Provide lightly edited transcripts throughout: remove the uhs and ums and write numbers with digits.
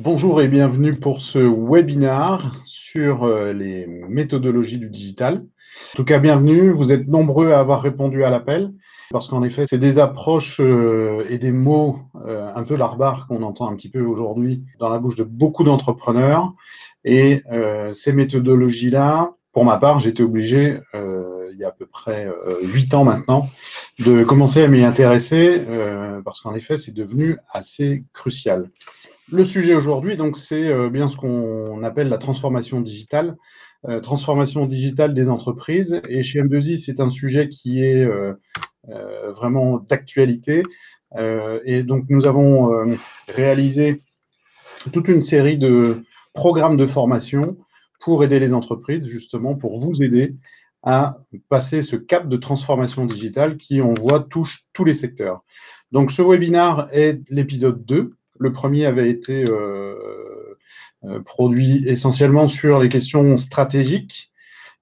Bonjour et bienvenue pour ce webinaire sur les méthodologies du digital. En tout cas, bienvenue. Vous êtes nombreux à avoir répondu à l'appel parce qu'en effet, c'est des approches et des mots un peu barbares qu'on entend un petit peu aujourd'hui dans la bouche de beaucoup d'entrepreneurs. Et ces méthodologies-là, pour ma part, j'étais obligé, il y a à peu près 8 ans maintenant, de commencer à m'y intéresser parce qu'en effet, c'est devenu assez crucial. Le sujet aujourd'hui, donc, c'est bien ce qu'on appelle la transformation digitale des entreprises. Et chez M2I, c'est un sujet qui est vraiment d'actualité. Et donc, nous avons réalisé toute une série de programmes de formation pour aider les entreprises, justement, pour vous aider à passer ce cap de transformation digitale qui, on voit, touche tous les secteurs. Donc, ce webinaire est l'épisode 2. Le premier avait été produit essentiellement sur les questions stratégiques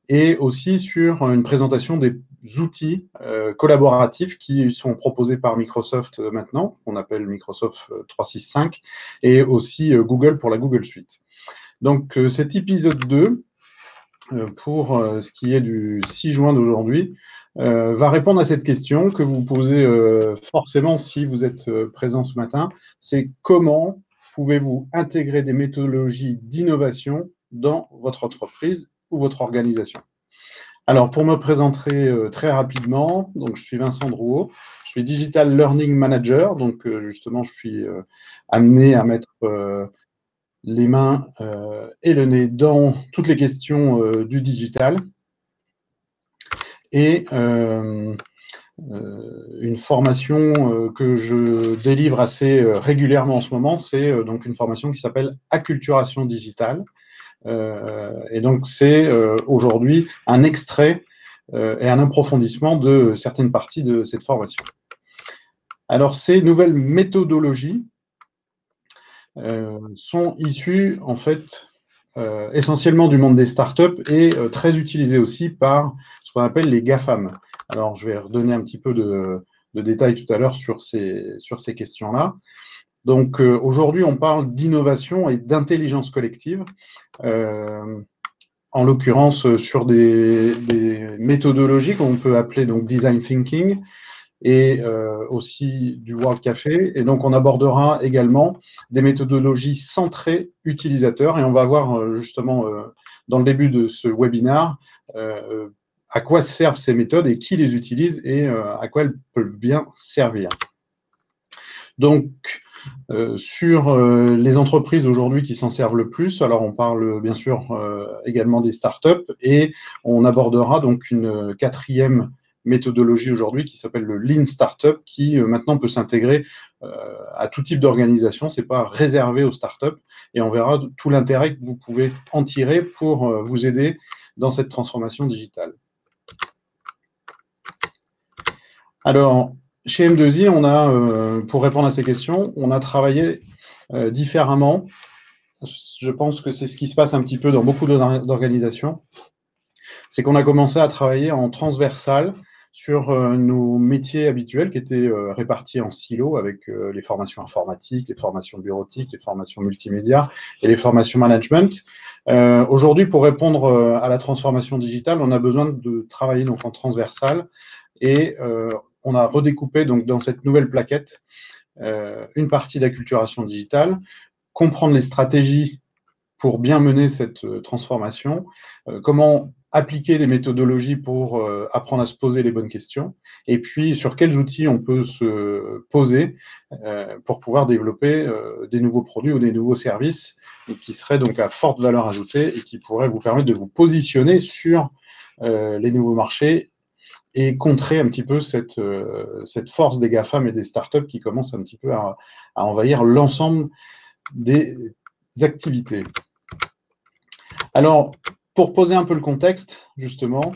et aussi sur une présentation des outils collaboratifs qui sont proposés par Microsoft maintenant, qu'on appelle Microsoft 365, et aussi Google pour la Google Suite. Donc cet épisode 2, pour ce qui est du 6 juin d'aujourd'hui, va répondre à cette question que vous posez forcément si vous êtes présent ce matin, c'est comment pouvez-vous intégrer des méthodologies d'innovation dans votre entreprise ou votre organisation. Alors, pour me présenter très rapidement, donc je suis Vincent Drouot, je suis Digital Learning Manager, donc justement, je suis amené à mettre les mains et le nez dans toutes les questions du digital. Et une formation que je délivre assez régulièrement en ce moment, c'est donc une formation qui s'appelle Acculturation digitale. Et donc, c'est aujourd'hui un extrait et un approfondissement de certaines parties de cette formation. Alors, ces nouvelles méthodologies sont issues, en fait, essentiellement du monde des startups et très utilisées aussi par ce qu'on appelle les GAFAM. Alors, je vais redonner un petit peu de détails tout à l'heure sur ces questions-là. Donc, aujourd'hui, on parle d'innovation et d'intelligence collective. En l'occurrence sur des méthodologies qu'on peut appeler donc design thinking et aussi du World Café. Et donc, on abordera également des méthodologies centrées utilisateurs et on va voir justement dans le début de ce webinaire à quoi servent ces méthodes et qui les utilise et à quoi elles peuvent bien servir. Donc, sur les entreprises aujourd'hui qui s'en servent le plus, alors on parle bien sûr également des startups et on abordera donc une quatrième méthodologie aujourd'hui qui s'appelle le Lean Startup qui maintenant peut s'intégrer à tout type d'organisation, c'est pas réservé aux startups et on verra tout l'intérêt que vous pouvez en tirer pour vous aider dans cette transformation digitale. Alors, chez M2I, on a, pour répondre à ces questions, on a travaillé différemment. Je pense que c'est ce qui se passe un petit peu dans beaucoup d'organisations. C'est qu'on a commencé à travailler en transversal sur nos métiers habituels qui étaient répartis en silos avec les formations informatiques, les formations bureautiques, les formations multimédia et les formations management. Aujourd'hui, pour répondre à la transformation digitale, on a besoin de travailler donc en transversal et on a redécoupé donc dans cette nouvelle plaquette une partie d'acculturation digitale, comprendre les stratégies pour bien mener cette transformation, comment appliquer les méthodologies pour apprendre à se poser les bonnes questions, et puis sur quels outils on peut se poser pour pouvoir développer des nouveaux produits ou des nouveaux services qui seraient donc à forte valeur ajoutée et qui pourraient vous permettre de vous positionner sur les nouveaux marchés et contrer un petit peu cette force des GAFAM et des startups qui commencent un petit peu à envahir l'ensemble des activités. Alors, pour poser un peu le contexte, justement,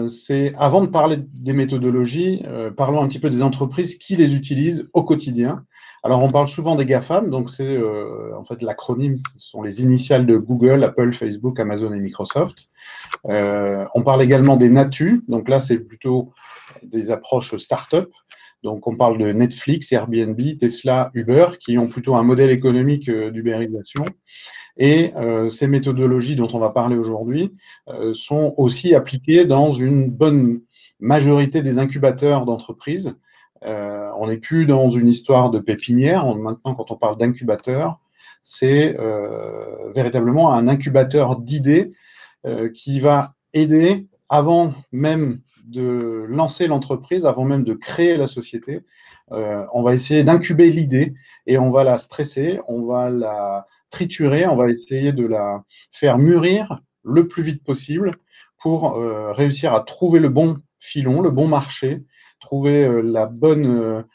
c'est avant de parler des méthodologies, parlons un petit peu des entreprises qui les utilisent au quotidien. Alors, on parle souvent des GAFAM, donc c'est en fait l'acronyme, ce sont les initiales de Google, Apple, Facebook, Amazon et Microsoft. On parle également des NATU, donc là, c'est plutôt des approches start-up. Donc, on parle de Netflix, Airbnb, Tesla, Uber, qui ont plutôt un modèle économique d'ubérisation. Et ces méthodologies dont on va parler aujourd'hui sont aussi appliquées dans une bonne majorité des incubateurs d'entreprises. On n'est plus dans une histoire de pépinière. Maintenant, quand on parle d'incubateur, c'est véritablement un incubateur d'idées qui va aider avant même de lancer l'entreprise, avant même de créer la société. On va essayer d'incuber l'idée et on va la stresser, on va la triturer, on va essayer de la faire mûrir le plus vite possible pour réussir à trouver le bon filon, le bon marché, trouver la bonne.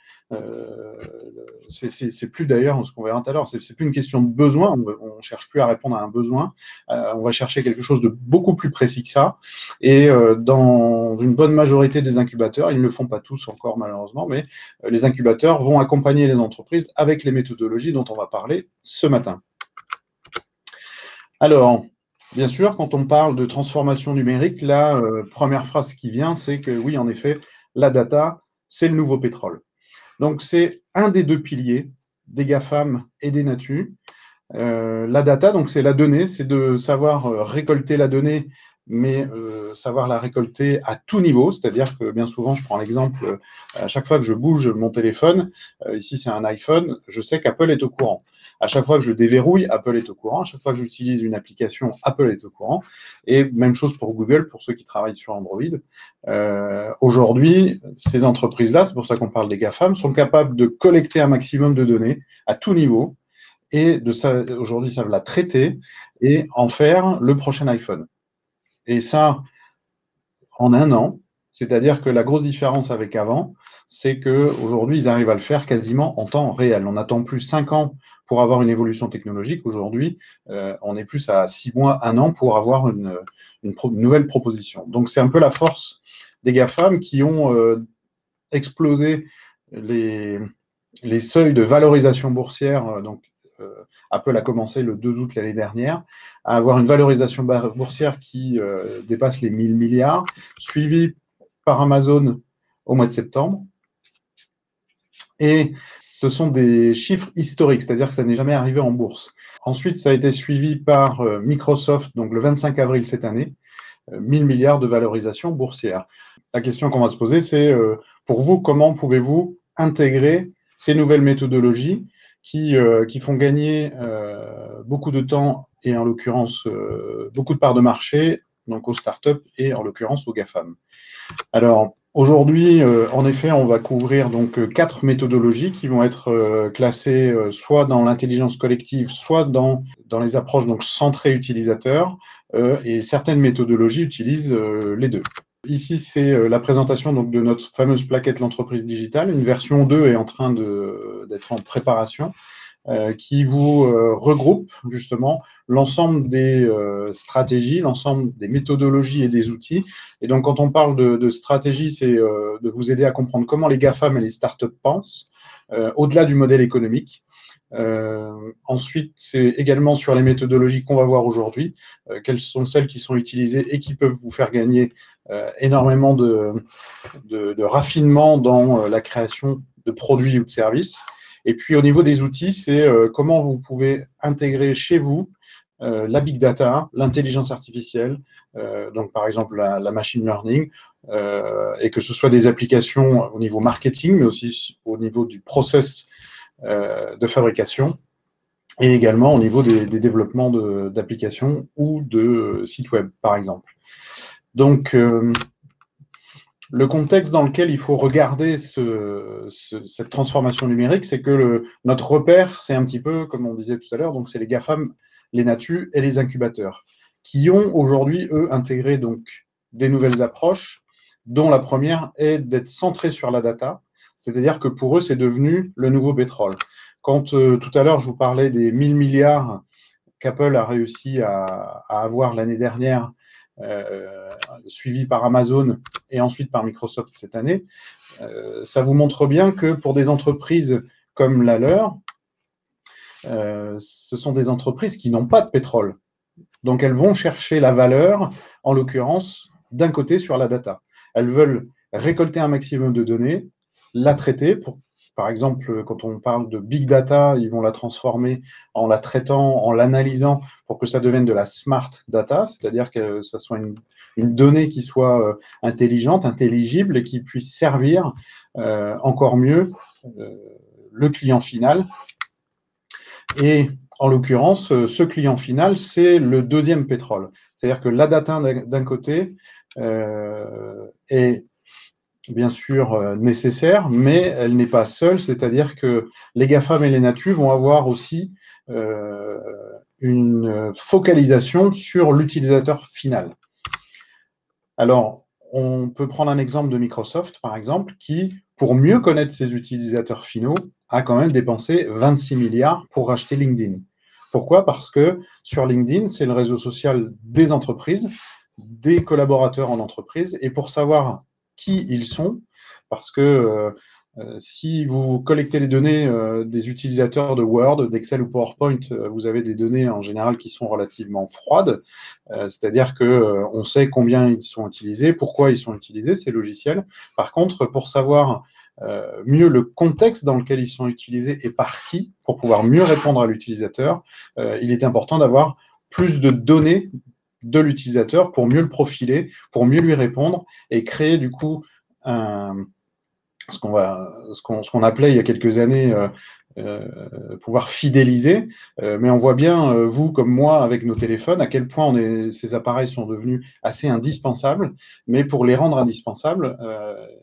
C'est plus d'ailleurs ce qu'on verra tout à l'heure, c'est plus une question de besoin, on cherche plus à répondre à un besoin, on va chercher quelque chose de beaucoup plus précis que ça. Et dans une bonne majorité des incubateurs, ils ne le font pas tous encore malheureusement, mais les incubateurs vont accompagner les entreprises avec les méthodologies dont on va parler ce matin. Alors, bien sûr, quand on parle de transformation numérique, la première phrase qui vient, c'est que oui, en effet, la data, c'est le nouveau pétrole. Donc, c'est un des deux piliers des GAFAM et des NATU. La data, donc c'est la donnée, c'est de savoir récolter la donnée, mais savoir la récolter à tout niveau. C'est-à-dire que bien souvent, je prends l'exemple, à chaque fois que je bouge mon téléphone, ici c'est un iPhone, je sais qu'Apple est au courant. À chaque fois que je déverrouille, Apple est au courant. À chaque fois que j'utilise une application, Apple est au courant. Et même chose pour Google, pour ceux qui travaillent sur Android. Aujourd'hui, ces entreprises-là, c'est pour ça qu'on parle des GAFAM, sont capables de collecter un maximum de données à tout niveau et aujourd'hui, savent la traiter et en faire le prochain iPhone. Et ça, en un an, c'est-à-dire que la grosse différence avec avant, c'est qu'aujourd'hui, ils arrivent à le faire quasiment en temps réel. On n'attend plus 5 ans pour avoir une évolution technologique. Aujourd'hui, on est plus à 6 mois, 1 an pour avoir une nouvelle proposition. Donc, c'est un peu la force des GAFAM qui ont explosé les seuils de valorisation boursière. Donc, Apple a commencé le 2 août l'année dernière à avoir une valorisation boursière qui dépasse les 1000 milliards, suivie par Amazon au mois de septembre. Et ce sont des chiffres historiques, c'est-à-dire que ça n'est jamais arrivé en bourse. Ensuite, ça a été suivi par Microsoft, donc le 25 avril cette année, 1000 milliards de valorisation boursière. La question qu'on va se poser, c'est pour vous, comment pouvez-vous intégrer ces nouvelles méthodologies qui font gagner beaucoup de temps et en l'occurrence beaucoup de parts de marché donc aux startups et en l'occurrence aux GAFAM. Alors aujourd'hui, en effet, on va couvrir donc 4 méthodologies qui vont être classées soit dans l'intelligence collective, soit dans les approches donc centrées utilisateurs, et certaines méthodologies utilisent les deux. Ici, c'est la présentation donc, de notre fameuse plaquette L'entreprise digitale. Une version 2 est en train d'être en préparation, qui vous regroupe justement l'ensemble des stratégies, l'ensemble des méthodologies et des outils. Et donc, quand on parle de stratégie, c'est de vous aider à comprendre comment les GAFAM et les startups pensent, au-delà du modèle économique. Ensuite, c'est également sur les méthodologies qu'on va voir aujourd'hui, quelles sont celles qui sont utilisées et qui peuvent vous faire gagner énormément de raffinement dans la création de produits ou de services. Et puis au niveau des outils, c'est comment vous pouvez intégrer chez vous la big data, l'intelligence artificielle, donc par exemple la machine learning, et que ce soit des applications au niveau marketing, mais aussi au niveau du process de fabrication, et également au niveau des développements d'applications ou de sites web, par exemple. Donc, le contexte dans lequel il faut regarder cette transformation numérique, c'est que notre repère, c'est un petit peu, comme on disait tout à l'heure, donc c'est les GAFAM, les NATU et les incubateurs, qui ont aujourd'hui, eux, intégré donc des nouvelles approches, dont la première est d'être centrée sur la data, c'est-à-dire que pour eux, c'est devenu le nouveau pétrole. Quand tout à l'heure, je vous parlais des 1000 milliards qu'Apple a réussi à avoir l'année dernière, suivi par Amazon et ensuite par Microsoft cette année, ça vous montre bien que pour des entreprises comme la leur, ce sont des entreprises qui n'ont pas de pétrole. Donc elles vont chercher la valeur, en l'occurrence, d'un côté sur la data. Elles veulent récolter un maximum de données la traiter. Par exemple, quand on parle de big data, ils vont la transformer en la traitant, en l'analysant pour que ça devienne de la smart data, c'est-à-dire que ça soit une donnée qui soit intelligente, intelligible et qui puisse servir encore mieux le client final. Et en l'occurrence, ce client final, c'est le deuxième pétrole. C'est-à-dire que la data d'un côté est bien sûr nécessaire, mais elle n'est pas seule, c'est-à-dire que les GAFAM et les Natu vont avoir aussi une focalisation sur l'utilisateur final. Alors, on peut prendre un exemple de Microsoft, par exemple, qui, pour mieux connaître ses utilisateurs finaux, a quand même dépensé 26 milliards pour racheter LinkedIn. Pourquoi? Parce que sur LinkedIn, c'est le réseau social des entreprises, des collaborateurs en entreprise, et pour savoir qui ils sont, parce que si vous collectez les données des utilisateurs de Word, d'Excel ou PowerPoint, vous avez des données en général qui sont relativement froides, c'est-à-dire qu'on sait combien ils sont utilisés, pourquoi ils sont utilisés, ces logiciels. Par contre, pour savoir mieux le contexte dans lequel ils sont utilisés et par qui, pour pouvoir mieux répondre à l'utilisateur, il est important d'avoir plus de données de l'utilisateur pour mieux le profiler, pour mieux lui répondre et créer du coup ce qu'on appelait il y a quelques années pouvoir fidéliser, mais on voit bien, vous comme moi, avec nos téléphones, à quel point ces appareils sont devenus assez indispensables, mais pour les rendre indispensables,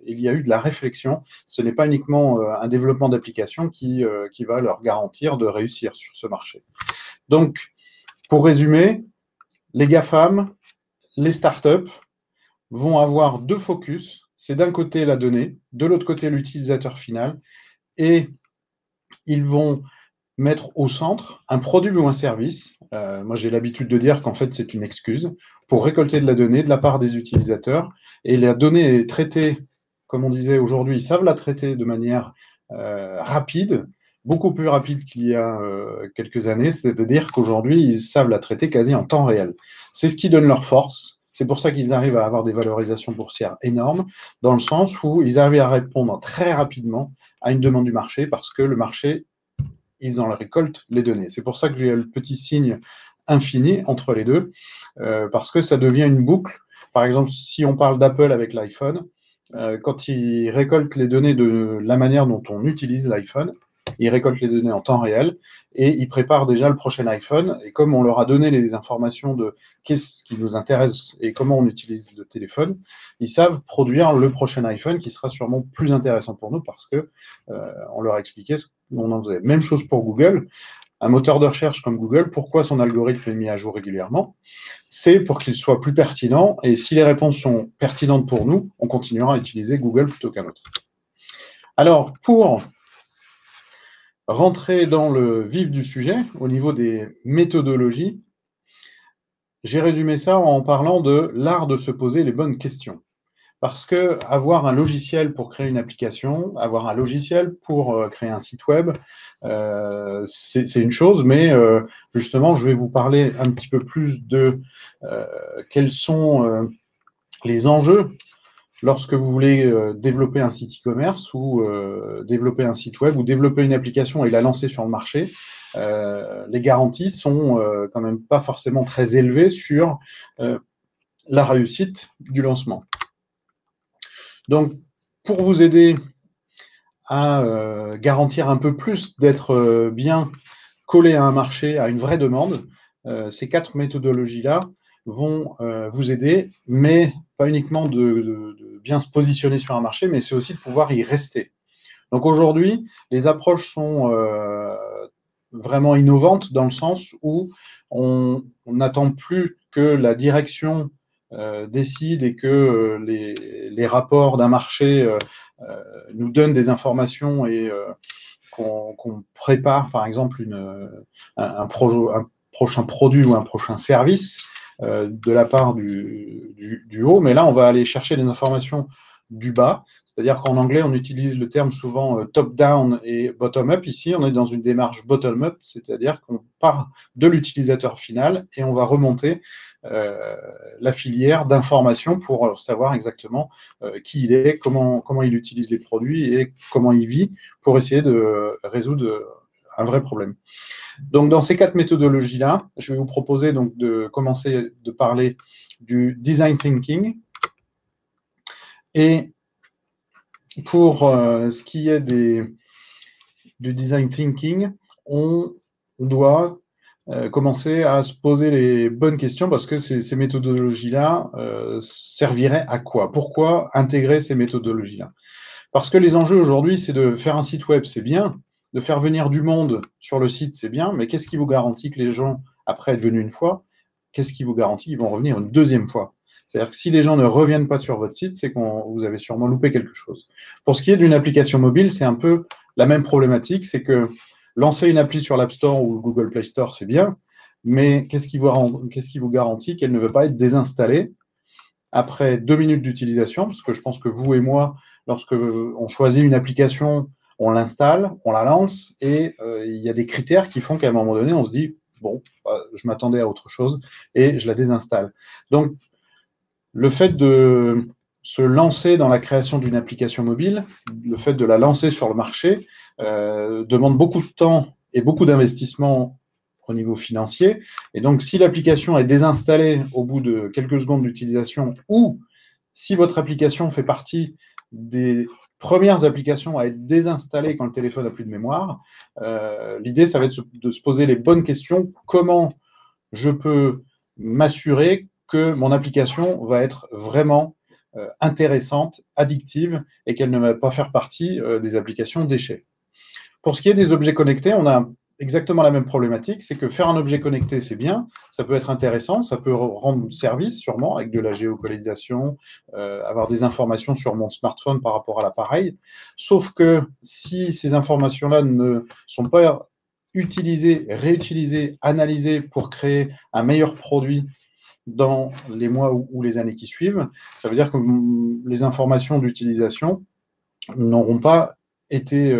il y a eu de la réflexion. Ce n'est pas uniquement un développement d'applications qui va leur garantir de réussir sur ce marché. Donc, pour résumer, les GAFAM, les startups vont avoir deux focus. C'est d'un côté la donnée, de l'autre côté l'utilisateur final, et ils vont mettre au centre un produit ou un service. Moi, j'ai l'habitude de dire qu'en fait, c'est une excuse pour récolter de la donnée de la part des utilisateurs. Et la donnée est traitée, comme on disait aujourd'hui, ils savent la traiter de manière rapide, beaucoup plus rapide qu'il y a quelques années. C'est-à-dire qu'aujourd'hui, ils savent la traiter quasi en temps réel. C'est ce qui donne leur force. C'est pour ça qu'ils arrivent à avoir des valorisations boursières énormes, dans le sens où ils arrivent à répondre très rapidement à une demande du marché, parce que le marché, ils en récoltent les données. C'est pour ça que j'ai le petit signe infini entre les deux, parce que ça devient une boucle. Par exemple, si on parle d'Apple avec l'iPhone, quand ils récoltent les données de la manière dont on utilise l'iPhone, ils récoltent les données en temps réel et ils préparent déjà le prochain iPhone. Et comme on leur a donné les informations de qu'est-ce qui nous intéresse et comment on utilise le téléphone, ils savent produire le prochain iPhone qui sera sûrement plus intéressant pour nous parce que on leur a expliqué ce qu'on en faisait. Même chose pour Google. Un moteur de recherche comme Google, pourquoi son algorithme est mis à jour régulièrement? C'est pour qu'il soit plus pertinent, et si les réponses sont pertinentes pour nous, on continuera à utiliser Google plutôt qu'un autre. Alors, pour rentrer dans le vif du sujet, au niveau des méthodologies, j'ai résumé ça en parlant de l'art de se poser les bonnes questions. Parce que avoir un logiciel pour créer une application, avoir un logiciel pour créer un site web, c'est une chose, mais justement, je vais vous parler un petit peu plus de quels sont les enjeux lorsque vous voulez développer un site e-commerce ou développer un site web ou développer une application et la lancer sur le marché. Les garanties sont quand même pas forcément très élevées sur la réussite du lancement. Donc, pour vous aider à garantir un peu plus d'être bien collé à un marché, à une vraie demande, ces 4 méthodologies-là vont vous aider, mais pas uniquement de bien se positionner sur un marché, mais c'est aussi de pouvoir y rester. Donc aujourd'hui, les approches sont vraiment innovantes dans le sens où on n'attend plus que la direction décide et que les rapports d'un marché nous donnent des informations et qu'on prépare, par exemple, un prochain produit ou un prochain service de la part du haut. Mais là, on va aller chercher des informations du bas. C'est-à-dire qu'en anglais, on utilise le terme souvent top-down et bottom-up. Ici, on est dans une démarche bottom-up, c'est-à-dire qu'on part de l'utilisateur final et on va remonter la filière d'information pour savoir exactement qui il est, comment il utilise les produits et comment il vit pour essayer de résoudre un vrai problème. Donc, dans ces 4 méthodologies-là, je vais vous proposer donc de commencer de parler du design thinking. Et pour ce qui est du design thinking, on doit commencer à se poser les bonnes questions parce que ces méthodologies-là serviraient à quoi? Pourquoi intégrer ces méthodologies-là? Parce que les enjeux aujourd'hui, c'est de faire un site web, c'est bien, de faire venir du monde sur le site, c'est bien, mais qu'est-ce qui vous garantit que les gens, après être venus une fois, qu'est-ce qui vous garantit qu'ils vont revenir une deuxième fois? C'est-à-dire que si les gens ne reviennent pas sur votre site, c'est que vous avez sûrement loupé quelque chose. Pour ce qui est d'une application mobile, c'est un peu la même problématique, c'est que lancer une appli sur l'App Store ou le Google Play Store, c'est bien, mais qu'est-ce qui vous garantit qu'elle ne veut pas être désinstallée après 2 minutes d'utilisation? Parce que je pense que vous et moi, lorsque on choisit une application, on l'installe, on la lance, et il y a des critères qui font qu'à un moment donné, on se dit, bon, je m'attendais à autre chose, et je la désinstalle. Donc, le fait de se lancer dans la création d'une application mobile, le fait de la lancer sur le marché, demande beaucoup de temps et beaucoup d'investissement au niveau financier. Et donc, si l'application est désinstallée au bout de quelques secondes d'utilisation, ou si votre application fait partie des premières applications à être désinstallées quand le téléphone n'a plus de mémoire, l'idée, ça va être de se poser les bonnes questions. Comment je peux m'assurer que mon application va être vraiment intéressante, addictive, et qu'elle ne va pas faire partie des applications déchets. Pour ce qui est des objets connectés, on a exactement la même problématique, c'est que faire un objet connecté, c'est bien, ça peut être intéressant, ça peut rendre service sûrement avec de la géolocalisation, avoir des informations sur mon smartphone par rapport à l'appareil, sauf que si ces informations-là ne sont pas utilisées, réutilisées, analysées pour créer un meilleur produit dans les mois ou les années qui suivent, ça veut dire que les informations d'utilisation n'auront pas été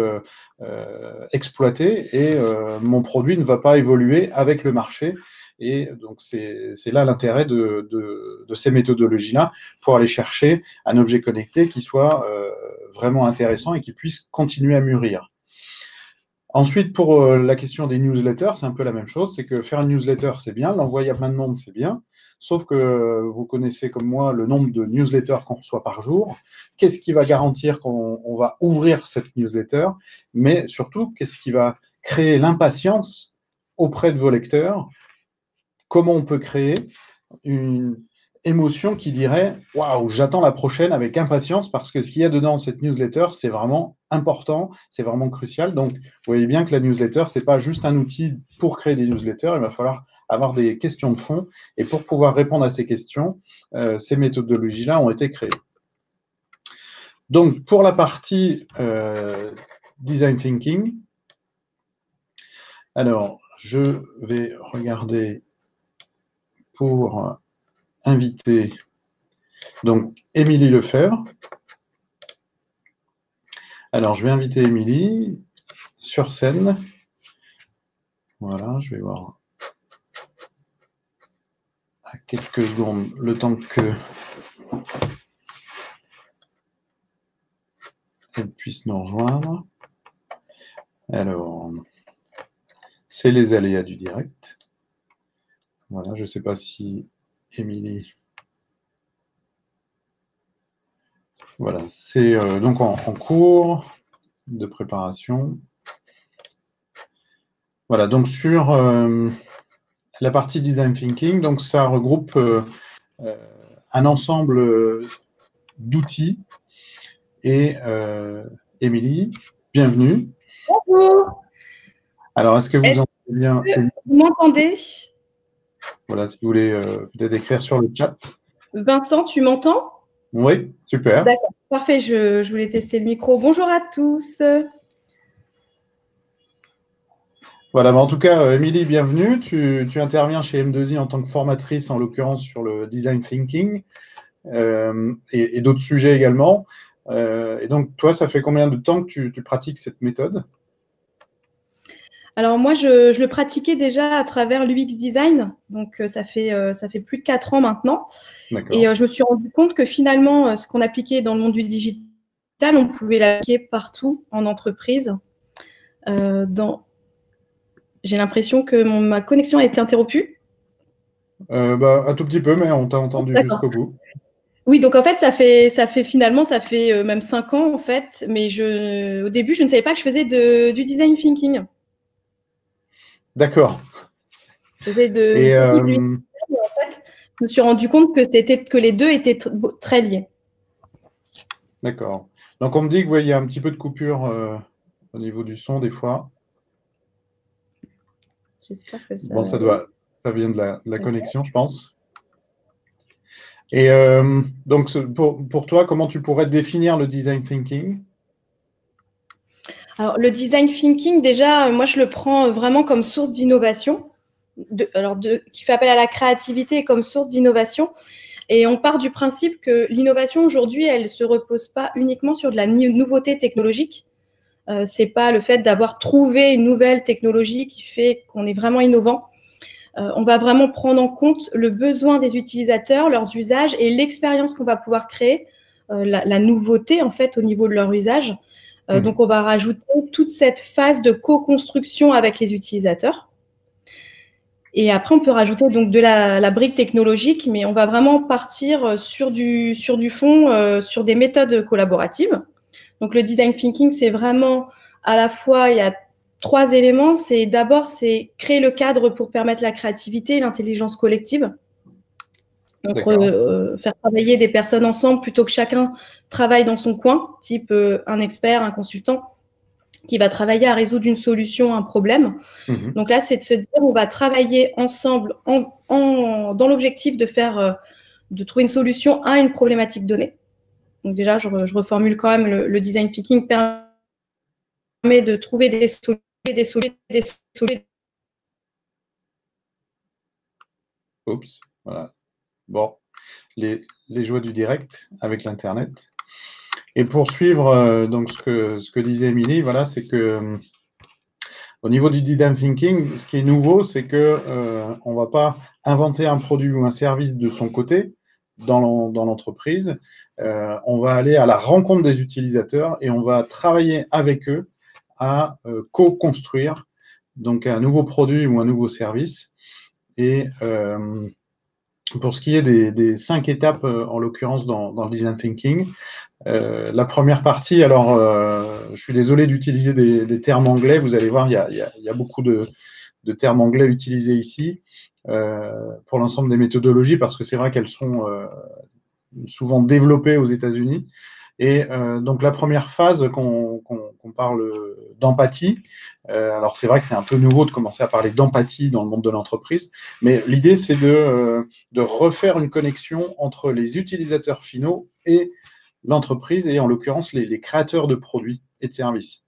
exploitées et mon produit ne va pas évoluer avec le marché. Et donc, c'est là l'intérêt de ces méthodologies-là pour aller chercher un objet connecté qui soit vraiment intéressant et qui puisse continuer à mûrir. Ensuite, pour la question des newsletters, c'est un peu la même chose. C'est que faire une newsletter, c'est bien. L'envoyer à plein de monde, c'est bien. Sauf que vous connaissez comme moi le nombre de newsletters qu'on reçoit par jour. Qu'est-ce qui va garantir qu'on va ouvrir cette newsletter? Mais surtout, qu'est-ce qui va créer l'impatience auprès de vos lecteurs? Comment on peut créer une émotion qui dirait « Waouh, j'attends la prochaine avec impatience parce que ce qu'il y a dedans cette newsletter, c'est vraiment important, c'est vraiment crucial. » Donc, vous voyez bien que la newsletter, ce n'est pas juste un outil pour créer des newsletters, il va falloir avoir des questions de fond. Et pour pouvoir répondre à ces questions, ces méthodologies-là ont été créées. Donc, pour la partie design thinking, alors, je vais regarder pour inviter donc Émilie Lefebvre. Alors, je vais inviter Émilie sur scène. Voilà, je vais voir à quelques secondes le temps que elle puisse nous rejoindre. Alors, c'est les aléas du direct. Voilà, je ne sais pas si Émilie... Voilà, c'est donc en cours de préparation. Voilà, donc sur la partie design thinking, donc ça regroupe un ensemble d'outils. Et Émilie, bienvenue. Bonjour. Alors, est-ce que vous entendez bien? Vous m'entendez? Voilà, si vous voulez peut-être écrire sur le chat. Vincent, tu m'entends? Oui, super. D'accord, parfait, je voulais tester le micro. Bonjour à tous. Voilà, en tout cas, Émilie, bienvenue. Tu interviens chez M2I en tant que formatrice, en l'occurrence sur le design thinking et d'autres sujets également. Et donc, toi, ça fait combien de temps que tu pratiques cette méthode? Alors moi, je le pratiquais déjà à travers l'UX design, donc ça fait plus de 4 ans maintenant. Et je me suis rendu compte que finalement, ce qu'on appliquait dans le monde du digital, on pouvait l'appliquer partout en entreprise. J'ai l'impression que ma connexion a été interrompue. Un tout petit peu, mais on t'a entendu jusqu'au bout. Oui, donc en fait, ça fait même 5 ans en fait, mais au début, je ne savais pas que je faisais du design thinking. D'accord. Je faisais en fait, je me suis rendu compte que les deux étaient très liés. D'accord. Donc on me dit qu'il y a un petit peu de coupure au niveau du son des fois. J'espère que ça. Bon, ça vient de la connexion, je pense. Et donc pour toi, comment tu pourrais définir le design thinking? Alors le design thinking, déjà, moi je le prends vraiment comme source d'innovation, qui fait appel à la créativité comme source d'innovation. Et on part du principe que l'innovation aujourd'hui, elle ne se repose pas uniquement sur de la nouveauté technologique. C'est pas le fait d'avoir trouvé une nouvelle technologie qui fait qu'on est vraiment innovant. On va vraiment prendre en compte le besoin des utilisateurs, leurs usages et l'expérience qu'on va pouvoir créer, la nouveauté en fait au niveau de leur usage. Donc on va rajouter toute cette phase de co-construction avec les utilisateurs. Et après, on peut rajouter donc de la brique technologique, mais on va vraiment partir sur du fond, sur des méthodes collaboratives. Donc, le design thinking, c'est vraiment à la fois, il y a 3 éléments. D'abord, c'est créer le cadre pour permettre la créativité et l'intelligence collective. Donc, faire travailler des personnes ensemble plutôt que chacun travaille dans son coin, type un expert, un consultant, qui va travailler à résoudre une solution, un problème. Donc là, c'est de se dire, on va travailler ensemble dans l'objectif de trouver une solution à une problématique donnée. Donc déjà, je reformule quand même, le design thinking permet de trouver des solutions. Oups, voilà. Bon, les joies du direct avec l'Internet. Et pour suivre donc ce que disait Émilie, voilà, c'est que au niveau du design thinking, ce qui est nouveau, c'est que on va pas inventer un produit ou un service de son côté dans l'entreprise. On va aller à la rencontre des utilisateurs et on va travailler avec eux à co-construire donc un nouveau produit ou un nouveau service. Et pour ce qui est des 5 étapes, en l'occurrence dans le design thinking, la première partie, alors je suis désolé d'utiliser des termes anglais, vous allez voir, il y a beaucoup de termes anglais utilisés ici pour l'ensemble des méthodologies, parce que c'est vrai qu'elles sont souvent développées aux États-Unis. Et donc la première phase, qu'on parle d'empathie, alors c'est vrai que c'est un peu nouveau de commencer à parler d'empathie dans le monde de l'entreprise, mais l'idée c'est de refaire une connexion entre les utilisateurs finaux et l'entreprise, et en l'occurrence les créateurs de produits et de services.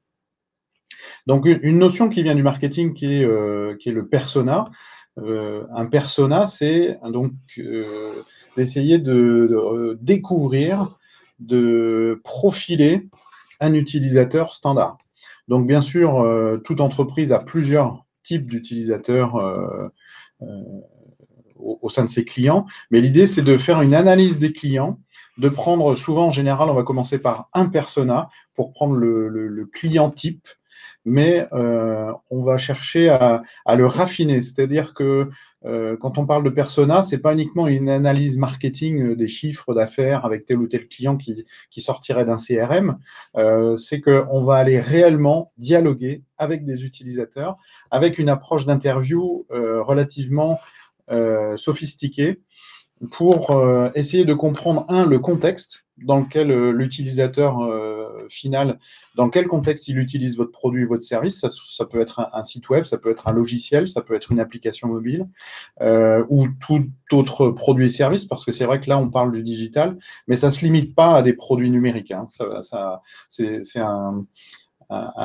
Donc une notion qui vient du marketing qui est le persona. Un persona, c'est donc d'essayer de découvrir, de profiler un utilisateur standard. Donc bien sûr, toute entreprise a plusieurs types d'utilisateurs au sein de ses clients, mais l'idée c'est de faire une analyse des clients, de prendre, souvent en général, on va commencer par un persona pour prendre le client type, mais on va chercher à le raffiner. C'est-à-dire que quand on parle de persona, c'est pas uniquement une analyse marketing des chiffres d'affaires avec tel ou tel client qui sortirait d'un CRM, c'est qu'on va aller réellement dialoguer avec des utilisateurs, avec une approche d'interview relativement sophistiquée, pour essayer de comprendre, le contexte dans lequel l'utilisateur final, dans quel contexte il utilise votre produit, votre service. Ça peut être un site web, ça peut être un logiciel, ça peut être une application mobile ou tout autre produit et service, parce que c'est vrai que là, on parle du digital, mais ça ne se limite pas à des produits numériques. Hein. C'est un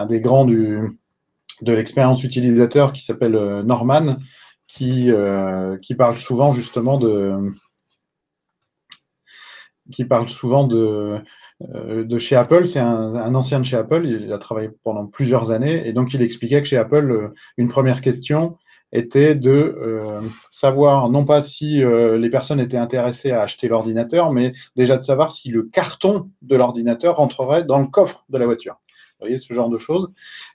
des grands de l'expérience utilisateur qui s'appelle Norman, qui parle souvent justement qui parle souvent de chez Apple. C'est un ancien de chez Apple, il a travaillé pendant plusieurs années, et donc il expliquait que chez Apple, une première question était de savoir non pas si les personnes étaient intéressées à acheter l'ordinateur, mais déjà de savoir si le carton de l'ordinateur rentrerait dans le coffre de la voiture. Vous voyez, ce genre de choses.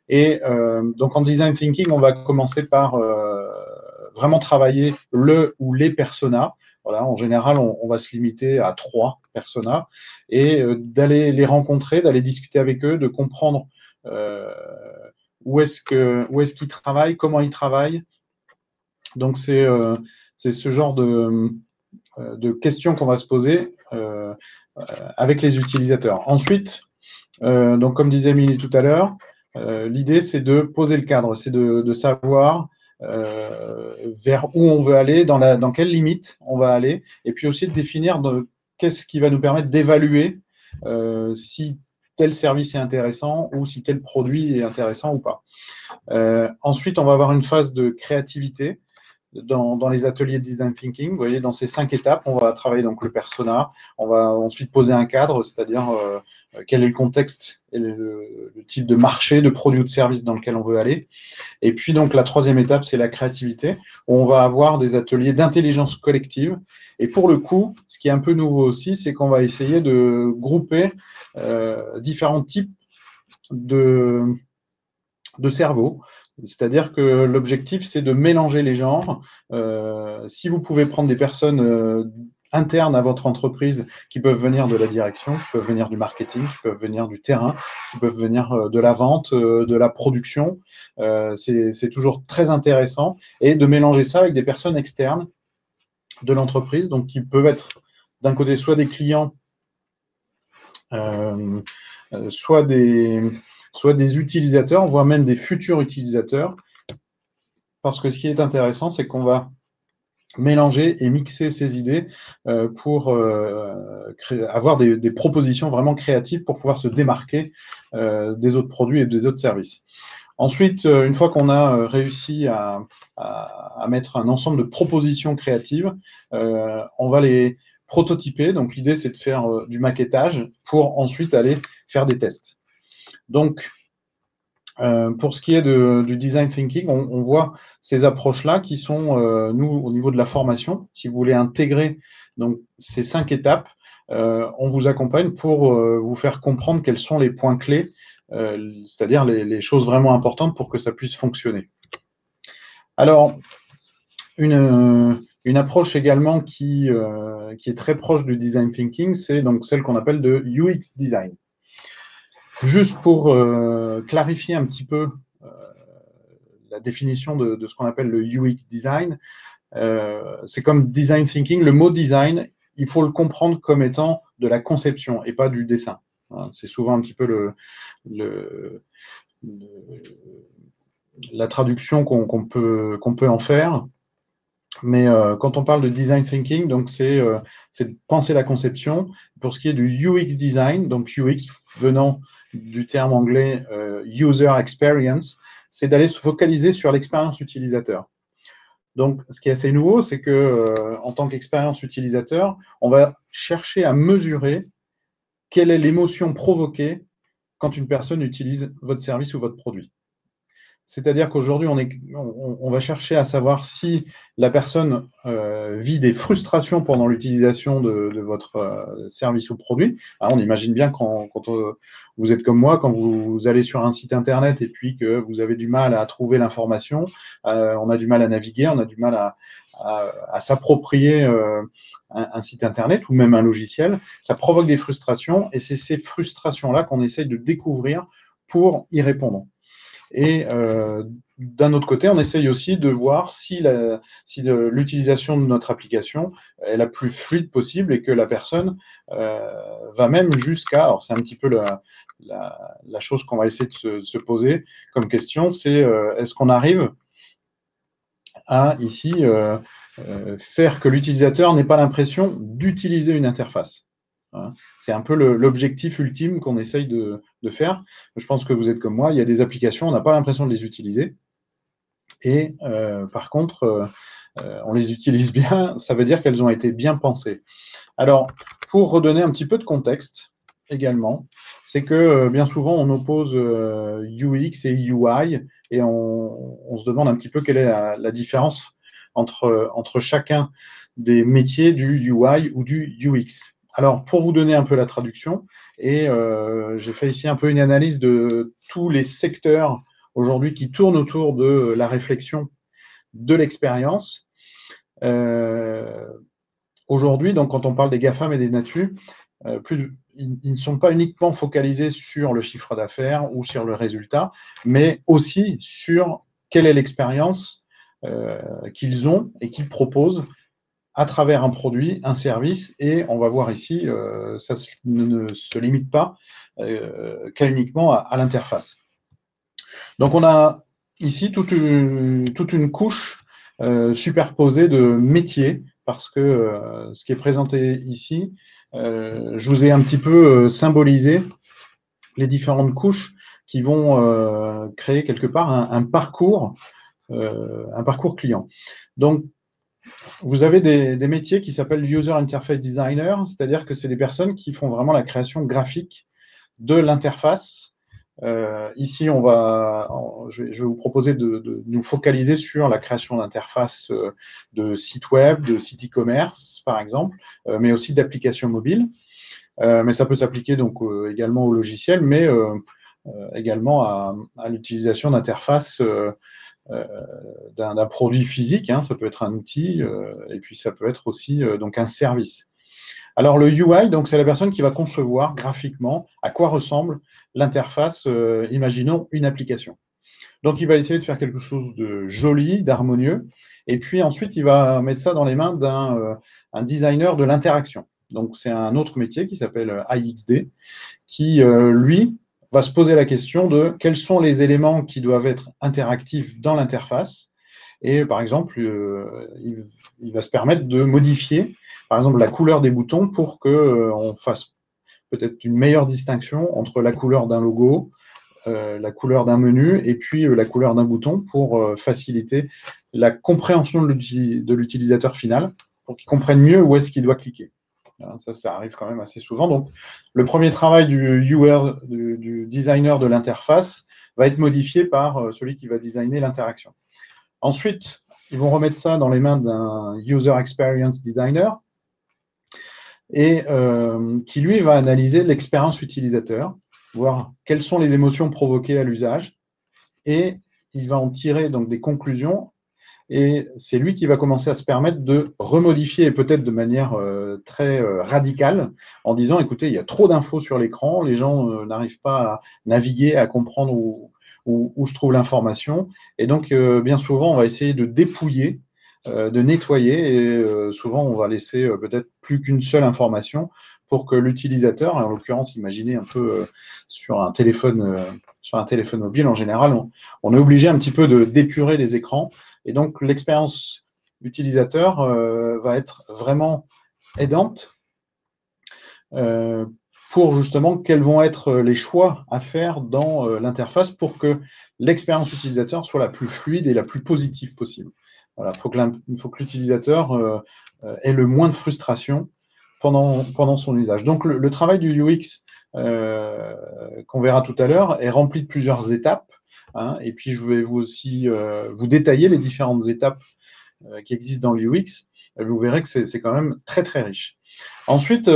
Et donc en design thinking, on va commencer par vraiment travailler le ou les personas. Voilà, en général, on va se limiter à 3 personas et d'aller les rencontrer, d'aller discuter avec eux, de comprendre où est-ce qu'ils travaillent, comment ils travaillent. Donc c'est ce genre de questions qu'on va se poser avec les utilisateurs. Ensuite, donc comme disait Émilie tout à l'heure, l'idée c'est de poser le cadre, c'est de savoir vers où on veut aller, dans quelles limites on va aller, et puis aussi de définir qu'est-ce qui va nous permettre d'évaluer si tel service est intéressant ou si tel produit est intéressant ou pas. Ensuite, on va avoir une phase de créativité dans les ateliers de design thinking. Vous voyez, dans ces 5 étapes, on va travailler donc le persona, on va ensuite poser un cadre, c'est-à-dire quel est le contexte et le type de marché, de produit ou de service dans lequel on veut aller. Et puis donc la 3e étape, c'est la créativité, où on va avoir des ateliers d'intelligence collective. Et pour le coup, ce qui est un peu nouveau aussi, c'est qu'on va essayer de grouper différents types de cerveau. C'est-à-dire que l'objectif, c'est de mélanger les genres. Si vous pouvez prendre des personnes internes à votre entreprise qui peuvent venir de la direction, qui peuvent venir du marketing, qui peuvent venir du terrain, qui peuvent venir de la vente, de la production, c'est toujours très intéressant. Et de mélanger ça avec des personnes externes de l'entreprise, donc qui peuvent être d'un côté soit des clients, soit des utilisateurs, voire même des futurs utilisateurs, parce que ce qui est intéressant, c'est qu'on va mélanger et mixer ces idées pour avoir des propositions vraiment créatives pour pouvoir se démarquer des autres produits et des autres services. Ensuite, une fois qu'on a réussi à mettre un ensemble de propositions créatives, on va les prototyper. Donc l'idée, c'est de faire du maquettage pour ensuite aller faire des tests. Donc, pour ce qui est du design thinking, on voit ces approches-là qui sont, nous, au niveau de la formation, si vous voulez intégrer donc, ces 5 étapes, on vous accompagne pour vous faire comprendre quels sont les points clés, c'est-à-dire les choses vraiment importantes pour que ça puisse fonctionner. Alors, une approche également qui est très proche du design thinking, c'est donc celle qu'on appelle de UX design. Juste pour clarifier un petit peu la définition de ce qu'on appelle le UX design, c'est comme design thinking. Le mot design, il faut le comprendre comme étant de la conception et pas du dessin. C'est souvent un petit peu la traduction qu'on peut en faire. Mais quand on parle de design thinking, donc c'est de penser la conception. Pour ce qui est du UX design, donc UX venant du terme anglais user experience, c'est d'aller se focaliser sur l'expérience utilisateur. Donc, ce qui est assez nouveau, c'est que en tant qu'expérience utilisateur, on va chercher à mesurer quelle est l'émotion provoquée quand une personne utilise votre service ou votre produit. C'est-à-dire qu'aujourd'hui, on va chercher à savoir si la personne vit des frustrations pendant l'utilisation de votre service ou produit. Alors, on imagine bien quand vous êtes comme moi, quand vous allez sur un site internet et puis que vous avez du mal à trouver l'information, on a du mal à naviguer, on a du mal à s'approprier un site internet ou même un logiciel. Ça provoque des frustrations et c'est ces frustrations-là qu'on essaye de découvrir pour y répondre. Et d'un autre côté, on essaye aussi de voir si l'utilisation de notre application est la plus fluide possible et que la personne va même jusqu'à… Alors, c'est un petit peu la chose qu'on va essayer de se poser comme question, c'est est-ce qu'on arrive à, ici, faire que l'utilisateur n'ait pas l'impression d'utiliser une interface. C'est un peu l'objectif ultime qu'on essaye de faire. Je pense que vous êtes comme moi, il y a des applications, on n'a pas l'impression de les utiliser. Et par contre, on les utilise bien, ça veut dire qu'elles ont été bien pensées. Alors, pour redonner un petit peu de contexte également, c'est que bien souvent on oppose UX et UI et on se demande un petit peu quelle est la différence entre chacun des métiers du UI ou du UX. Alors, pour vous donner un peu la traduction, et j'ai fait ici un peu une analyse de tous les secteurs aujourd'hui qui tournent autour de la réflexion de l'expérience. Aujourd'hui, donc, quand on parle des GAFAM et des NATU, ils ne sont pas uniquement focalisés sur le chiffre d'affaires ou sur le résultat, mais aussi sur quelle est l'expérience qu'ils ont et qu'ils proposent à travers un produit, un service, et on va voir ici, ça ne se limite pas qu'à uniquement à l'interface. Donc on a ici toute une couche superposée de métiers, parce que ce qui est présenté ici, je vous ai un petit peu symbolisé les différentes couches qui vont créer quelque part un parcours client. Donc, vous avez des métiers qui s'appellent User Interface Designer, c'est-à-dire que c'est des personnes qui font vraiment la création graphique de l'interface. Ici, je vais vous proposer de nous focaliser sur la création d'interfaces de sites web, de sites e-commerce, par exemple, mais aussi d'applications mobiles. Mais ça peut s'appliquer donc également au logiciel, mais également à l'utilisation d'interfaces d'un produit physique, hein, ça peut être un outil, et puis ça peut être aussi donc un service. Alors le UI, donc c'est la personne qui va concevoir graphiquement à quoi ressemble l'interface, imaginons une application. Donc il va essayer de faire quelque chose de joli, d'harmonieux, et puis ensuite il va mettre ça dans les mains d'un designer de l'interaction. Donc c'est un autre métier qui s'appelle AXD, qui lui va se poser la question de quels sont les éléments qui doivent être interactifs dans l'interface. Et par exemple, il va se permettre de modifier, par exemple, la couleur des boutons pour qu'on fasse peut-être une meilleure distinction entre la couleur d'un logo, la couleur d'un menu et puis la couleur d'un bouton pour faciliter la compréhension de l'utilisateur final, pour qu'il comprenne mieux où est-ce qu'il doit cliquer. Ça arrive quand même assez souvent. Donc, le premier travail du designer de l'interface va être modifié par celui qui va designer l'interaction. Ensuite, ils vont remettre ça dans les mains d'un User Experience Designer et qui, lui, va analyser l'expérience utilisateur, voir quelles sont les émotions provoquées à l'usage, et il va en tirer donc des conclusions. Et c'est lui qui va commencer à se permettre de remodifier, et peut-être de manière très radicale, en disant, écoutez, il y a trop d'infos sur l'écran, les gens n'arrivent pas à naviguer, à comprendre où se trouve l'information. Et donc, bien souvent, on va essayer de dépouiller, de nettoyer, et souvent, on va laisser peut-être plus qu'une seule information pour que l'utilisateur, en l'occurrence, imaginez un peu sur un téléphone mobile, en général, on est obligé un petit peu d'épurer les écrans. Et donc, l'expérience utilisateur va être vraiment aidante pour justement quels vont être les choix à faire dans l'interface pour que l'expérience utilisateur soit la plus fluide et la plus positive possible. Voilà, il faut que l'utilisateur ait le moins de frustration pendant son usage. Donc, le travail du UX qu'on verra tout à l'heure est rempli de plusieurs étapes. Hein, et puis, je vais aussi vous détailler les différentes étapes qui existent dans l'UX. Vous verrez que c'est quand même très, très riche. Ensuite,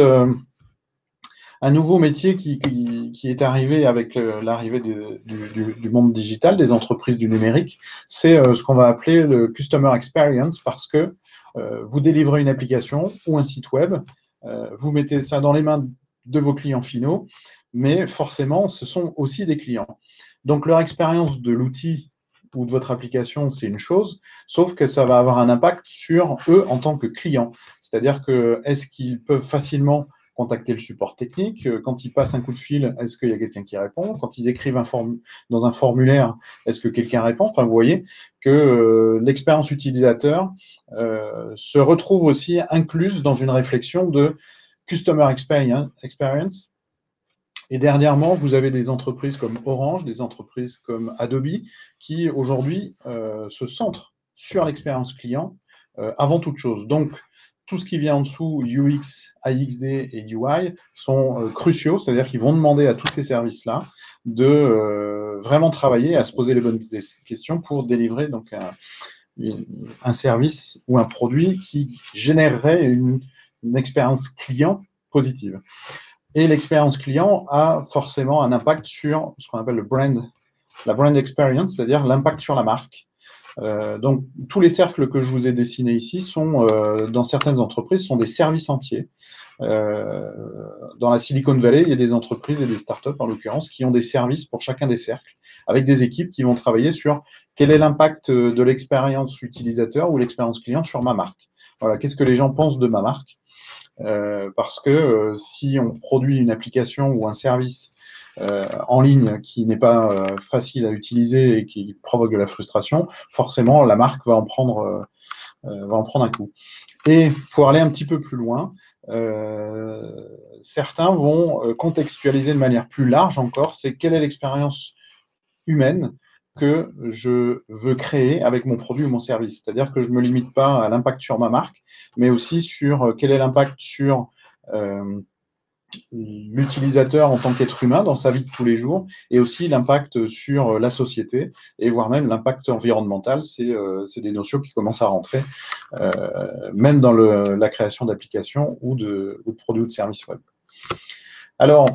un nouveau métier qui est arrivé avec l'arrivée du monde digital, des entreprises du numérique, c'est ce qu'on va appeler le Customer Experience, parce que vous délivrez une application ou un site web, vous mettez ça dans les mains de vos clients finaux, mais forcément, ce sont aussi des clients. Donc, leur expérience de l'outil ou de votre application, c'est une chose, sauf que ça va avoir un impact sur eux en tant que clients. C'est-à-dire que est-ce qu'ils peuvent facilement contacter le support technique? Quand ils passent un coup de fil, est-ce qu'il y a quelqu'un qui répond? Quand ils écrivent dans un formulaire, est-ce que quelqu'un répond? Enfin, vous voyez que l'expérience utilisateur se retrouve aussi incluse dans une réflexion de Customer Experience. Et dernièrement, vous avez des entreprises comme Orange, des entreprises comme Adobe, qui aujourd'hui se centrent sur l'expérience client avant toute chose. Donc, tout ce qui vient en dessous, UX, AXD et UI, sont cruciaux, c'est-à-dire qu'ils vont demander à tous ces services-là de vraiment travailler, à se poser les bonnes questions pour délivrer donc un service ou un produit qui générerait une expérience client positive. Et l'expérience client a forcément un impact sur ce qu'on appelle la brand experience, c'est-à-dire l'impact sur la marque. Donc, tous les cercles que je vous ai dessinés ici sont, dans certaines entreprises, sont des services entiers. Dans la Silicon Valley, il y a des entreprises et des startups, en l'occurrence, qui ont des services pour chacun des cercles, avec des équipes qui vont travailler sur quel est l'impact de l'expérience utilisateur ou l'expérience client sur ma marque. Voilà, qu'est-ce que les gens pensent de ma marque? Parce que si on produit une application ou un service en ligne qui n'est pas facile à utiliser et qui provoque de la frustration, forcément, la marque va en prendre un coup. Et pour aller un petit peu plus loin, certains vont contextualiser de manière plus large encore, c'est quelle est l'expérience humaine que je veux créer avec mon produit ou mon service. C'est-à-dire que je ne me limite pas à l'impact sur ma marque, mais aussi sur quel est l'impact sur l'utilisateur en tant qu'être humain dans sa vie de tous les jours, et aussi l'impact sur la société, et voire même l'impact environnemental. C'est des notions qui commencent à rentrer, même dans la création d'applications ou de produits ou de services web. Alors,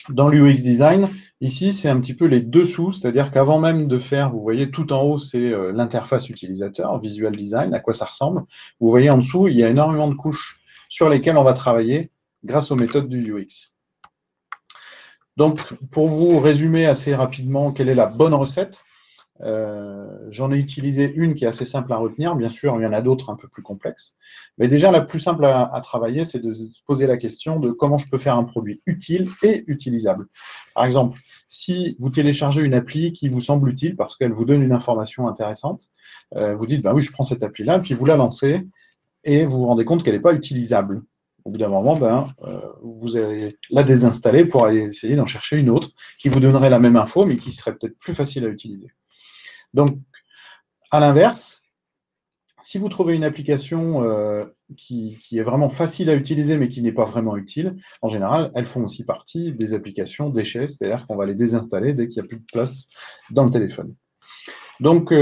dans l'UX design, ici, c'est un petit peu les dessous, c'est-à-dire qu'avant même de faire, vous voyez, tout en haut, c'est l'interface utilisateur, visual design, à quoi ça ressemble. Vous voyez en dessous, il y a énormément de couches sur lesquelles on va travailler grâce aux méthodes du UX. Donc, pour vous résumer assez rapidement quelle est la bonne recette, j'en ai utilisé une qui est assez simple à retenir. Bien sûr, il y en a d'autres un peu plus complexes. Mais déjà, la plus simple à travailler, c'est de se poser la question de comment je peux faire un produit utile et utilisable. Par exemple, si vous téléchargez une appli qui vous semble utile parce qu'elle vous donne une information intéressante, vous dites, bah oui, je prends cette appli-là, puis vous la lancez et vous vous rendez compte qu'elle n'est pas utilisable. Au bout d'un moment, vous allez la désinstaller pour aller essayer d'en chercher une autre qui vous donnerait la même info, mais qui serait peut-être plus facile à utiliser. Donc, à l'inverse, si vous trouvez une application qui est vraiment facile à utiliser, mais qui n'est pas vraiment utile, en général, elles font aussi partie des applications déchets, c'est-à-dire qu'on va les désinstaller dès qu'il n'y a plus de place dans le téléphone. Donc,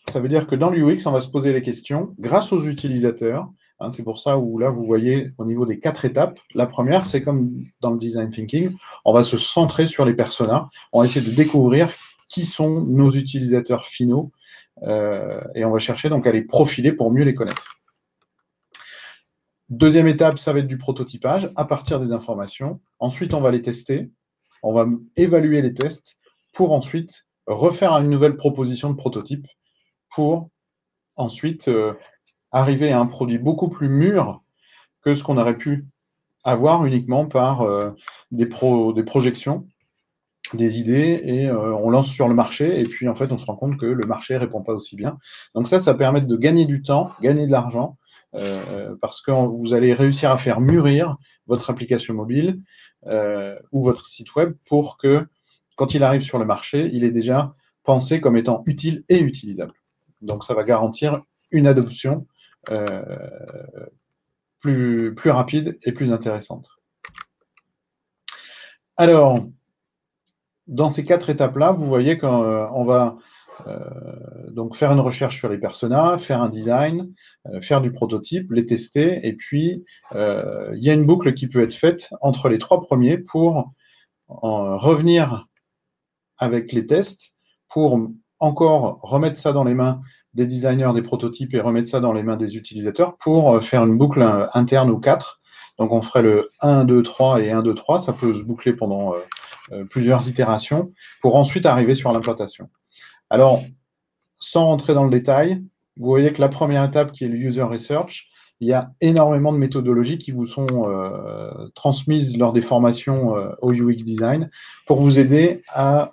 ça veut dire que dans l'UX, on va se poser les questions grâce aux utilisateurs. Hein, c'est pour ça où là, vous voyez au niveau des 4 étapes, la première, c'est comme dans le design thinking, on va se centrer sur les personas, on va essayer de découvrir qui sont nos utilisateurs finaux et on va chercher donc à les profiler pour mieux les connaître. Deuxième étape, ça va être du prototypage à partir des informations. Ensuite, on va les tester, on va évaluer les tests pour ensuite refaire une nouvelle proposition de prototype pour ensuite arriver à un produit beaucoup plus mûr que ce qu'on aurait pu avoir uniquement par des projections, des idées, et on lance sur le marché, et puis en fait on se rend compte que le marché ne répond pas aussi bien. Donc ça permet de gagner du temps, gagner de l'argent, parce que vous allez réussir à faire mûrir votre application mobile ou votre site web pour que quand il arrive sur le marché, il est déjà pensé comme étant utile et utilisable. Donc ça va garantir une adoption plus rapide et plus intéressante. Alors, dans ces 4 étapes-là, vous voyez qu'on va donc faire une recherche sur les personas, faire un design, faire du prototype, les tester, et puis il y a une boucle qui peut être faite entre les 3 premiers pour revenir avec les tests, pour encore remettre ça dans les mains des designers, des prototypes, et remettre ça dans les mains des utilisateurs pour faire une boucle interne aux 4. Donc on ferait le 1, 2, 3 et 1, 2, 3. Ça peut se boucler pendant plusieurs itérations pour ensuite arriver sur l'implantation. Alors, sans rentrer dans le détail, vous voyez que la première étape, qui est le user research, il y a énormément de méthodologies qui vous sont transmises lors des formations au UX design pour vous aider à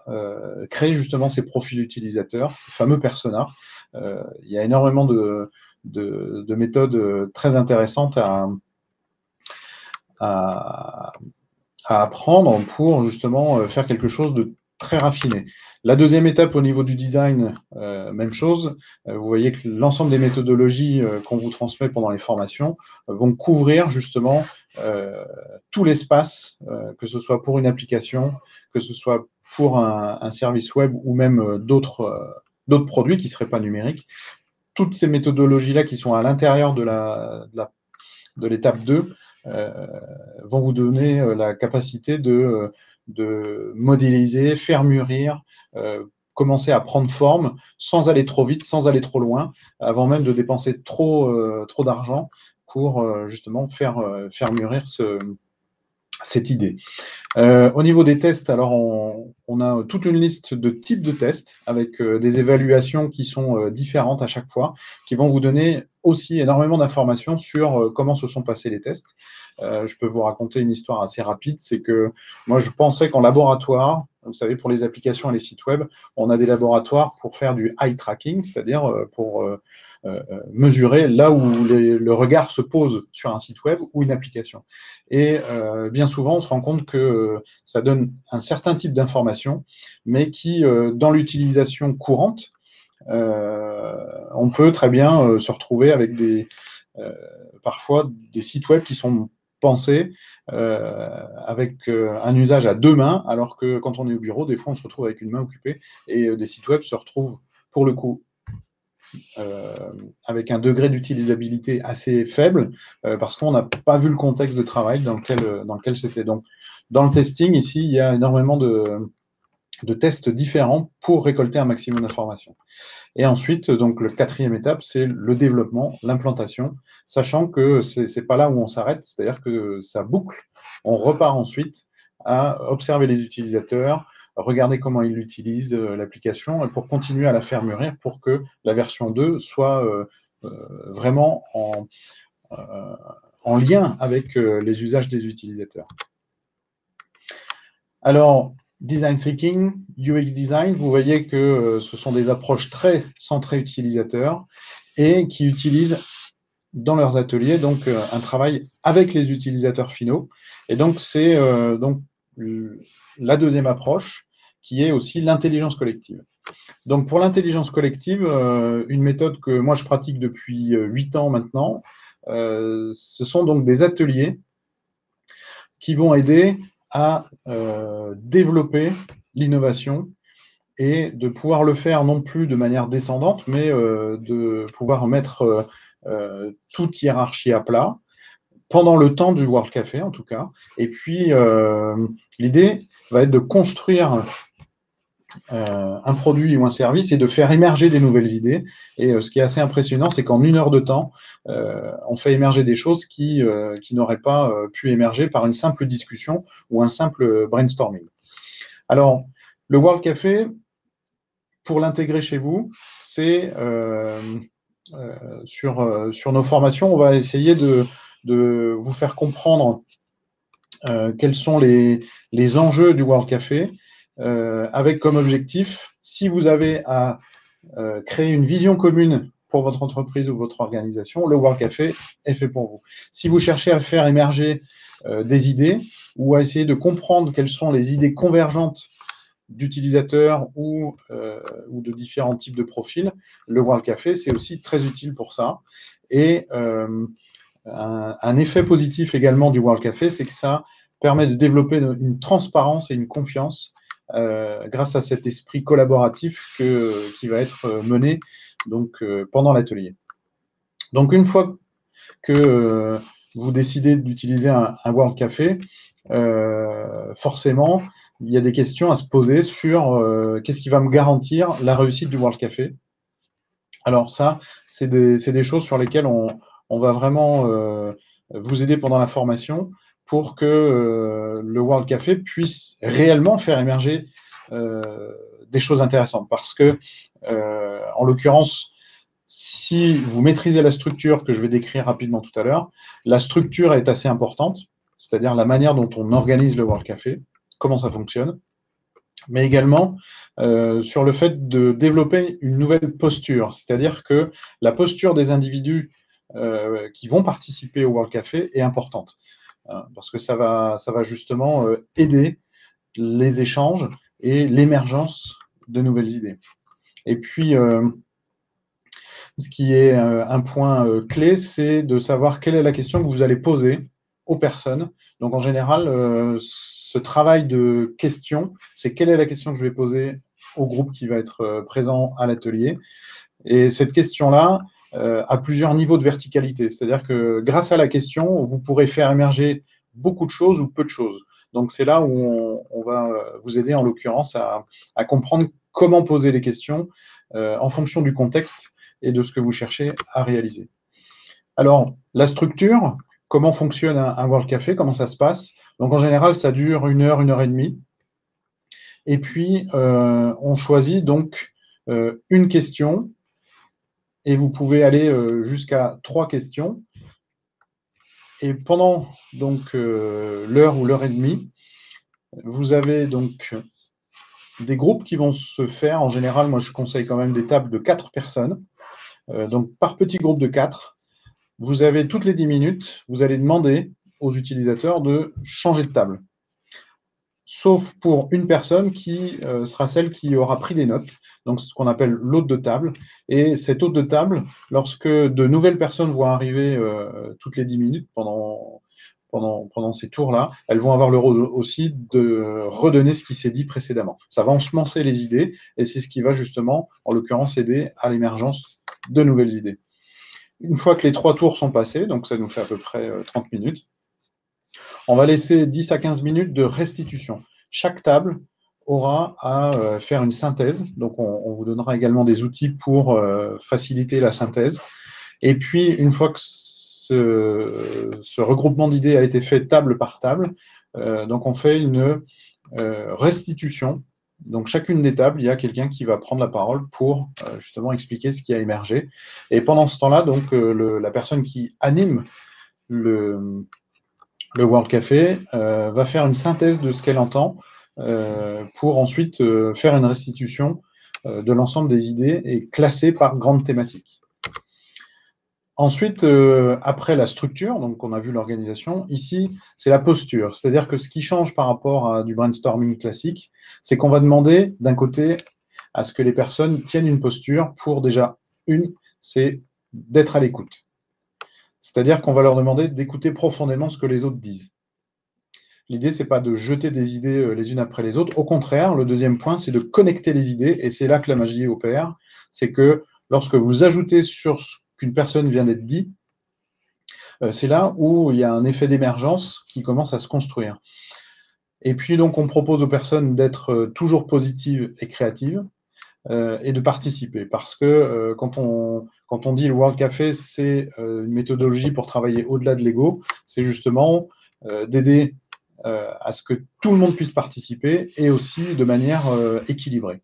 créer justement ces profils utilisateurs, ces fameux personas. Il y a énormément de méthodes très intéressantes à apprendre pour justement faire quelque chose de très raffiné. La deuxième étape au niveau du design, même chose. Vous voyez que l'ensemble des méthodologies qu'on vous transmet pendant les formations vont couvrir justement tout l'espace, que ce soit pour une application, que ce soit pour un service web ou même d'autres produits qui ne seraient pas numériques. Toutes ces méthodologies-là qui sont à l'intérieur de l'étape 2 vont vous donner la capacité de modéliser, faire mûrir, commencer à prendre forme sans aller trop vite, sans aller trop loin, avant même de dépenser trop d'argent pour justement faire mûrir cette idée. Au niveau des tests, alors on a toute une liste de types de tests avec des évaluations qui sont différentes à chaque fois, qui vont vous donner aussi énormément d'informations sur comment se sont passés les tests. Je peux vous raconter une histoire assez rapide, c'est que moi je pensais qu'en laboratoire, vous savez, pour les applications et les sites web, on a des laboratoires pour faire du eye tracking, c'est-à-dire pour mesurer là où le regard se pose sur un site web ou une application. Et bien souvent, on se rend compte que ça donne un certain type d'information, mais qui, dans l'utilisation courante, on peut très bien se retrouver avec parfois des sites web qui sont pensés avec un usage à deux mains, alors que quand on est au bureau, des fois, on se retrouve avec une main occupée et des sites web se retrouvent, pour le coup, avec un degré d'utilisabilité assez faible parce qu'on n'a pas vu le contexte de travail dans lequel c'était. Donc, dans le testing, ici, il y a énormément de tests différents pour récolter un maximum d'informations. Et ensuite, donc, le quatrième étape, c'est le développement, l'implantation, sachant que ce n'est pas là où on s'arrête, c'est-à-dire que ça boucle. On repart ensuite à observer les utilisateurs, regarder comment ils utilisent l'application pour continuer à la faire mûrir pour que la version 2 soit vraiment en lien avec les usages des utilisateurs. Alors, design thinking, UX design, vous voyez que ce sont des approches très centrées utilisateurs et qui utilisent dans leurs ateliers donc un travail avec les utilisateurs finaux. Et donc, c'est donc la deuxième approche qui est aussi l'intelligence collective. Donc, pour l'intelligence collective, une méthode que moi je pratique depuis 8 ans maintenant, ce sont donc des ateliers qui vont aider à développer l'innovation et de pouvoir le faire non plus de manière descendante, mais de pouvoir mettre toute hiérarchie à plat, pendant le temps du World Café en tout cas. Et puis, l'idée va être de construire un produit ou un service et de faire émerger des nouvelles idées. Et ce qui est assez impressionnant, c'est qu'en 1 heure de temps, on fait émerger des choses qui n'auraient pas pu émerger par une simple discussion ou un simple brainstorming. Alors, le World Café, pour l'intégrer chez vous, c'est sur nos formations, on va essayer de vous faire comprendre quels sont les enjeux du World Café, avec comme objectif, si vous avez à créer une vision commune pour votre entreprise ou votre organisation, le World Café est fait pour vous. Si vous cherchez à faire émerger des idées ou à essayer de comprendre quelles sont les idées convergentes d'utilisateurs ou de différents types de profils, le World Café, c'est aussi très utile pour ça. Et un effet positif également du World Café, c'est que ça permet de développer une transparence et une confiance grâce à cet esprit collaboratif qui va être mené donc, pendant l'atelier. Donc, une fois que vous décidez d'utiliser un World Café, forcément, il y a des questions à se poser sur qu'est-ce qui va me garantir la réussite du World Café. Alors ça, c'est des choses sur lesquelles on va vraiment vous aider pendant la formation pour que le World Café puisse réellement faire émerger des choses intéressantes. Parce que, en l'occurrence, si vous maîtrisez la structure que je vais décrire rapidement tout à l'heure, la structure est assez importante, c'est-à-dire la manière dont on organise le World Café, comment ça fonctionne, mais également sur le fait de développer une nouvelle posture, c'est-à-dire que la posture des individus qui vont participer au World Café est importante, parce que ça va justement aider les échanges et l'émergence de nouvelles idées. Et puis, ce qui est un point clé, c'est de savoir quelle est la question que vous allez poser aux personnes. Donc, en général, ce travail de question, c'est quelle est la question que je vais poser au groupe qui va être présent à l'atelier. Et cette question-là a plusieurs niveaux de verticalité. C'est-à-dire que grâce à la question, vous pourrez faire émerger beaucoup de choses ou peu de choses. Donc, c'est là où on va vous aider, en l'occurrence, à comprendre comment poser les questions en fonction du contexte et de ce que vous cherchez à réaliser. Alors, la structure, comment fonctionne un World Café, comment ça se passe? Donc, en général, ça dure 1 heure et demie. Et puis, on choisit donc une question, et vous pouvez aller jusqu'à 3 questions. Et pendant donc l'heure ou l'heure et demie, vous avez donc des groupes qui vont se faire. En général, moi, je conseille quand même des tables de 4 personnes. Donc, par petit groupe de 4, vous avez toutes les 10 minutes, vous allez demander aux utilisateurs de changer de table. Sauf pour une personne qui sera celle qui aura pris des notes, donc ce qu'on appelle l'hôte de table. Et cet hôte de table, lorsque de nouvelles personnes vont arriver toutes les 10 minutes pendant ces tours-là, elles vont avoir le rôle aussi de redonner ce qui s'est dit précédemment. Ça va ensemencer les idées, et c'est ce qui va justement, en l'occurrence, aider à l'émergence de nouvelles idées. Une fois que les 3 tours sont passés, donc ça nous fait à peu près 30 minutes, on va laisser 10 à 15 minutes de restitution. Chaque table aura à faire une synthèse, donc on vous donnera également des outils pour faciliter la synthèse. Et puis, une fois que ce regroupement d'idées a été fait table par table, donc on fait une restitution. Donc, chacune des tables, il y a quelqu'un qui va prendre la parole pour justement expliquer ce qui a émergé. Et pendant ce temps-là, donc, la personne qui anime le World Café va faire une synthèse de ce qu'elle entend pour ensuite faire une restitution de l'ensemble des idées et classer par grande thématique. Ensuite, après la structure, donc on a vu l'organisation, ici, c'est la posture. C'est-à-dire que ce qui change par rapport à du brainstorming classique, c'est qu'on va demander d'un côté à ce que les personnes tiennent une posture pour déjà, c'est d'être à l'écoute. C'est-à-dire qu'on va leur demander d'écouter profondément ce que les autres disent. L'idée, ce n'est pas de jeter des idées les unes après les autres. Au contraire, le deuxième point, c'est de connecter les idées, et c'est là que la magie opère. C'est que lorsque vous ajoutez sur ce qu'une personne vient d'être dit, c'est là où il y a un effet d'émergence qui commence à se construire. Et puis, donc, on propose aux personnes d'être toujours positives et créatives et de participer. Parce que quand on dit le World Café, c'est une méthodologie pour travailler au-delà de l'ego, c'est justement d'aider à ce que tout le monde puisse participer et aussi de manière équilibrée.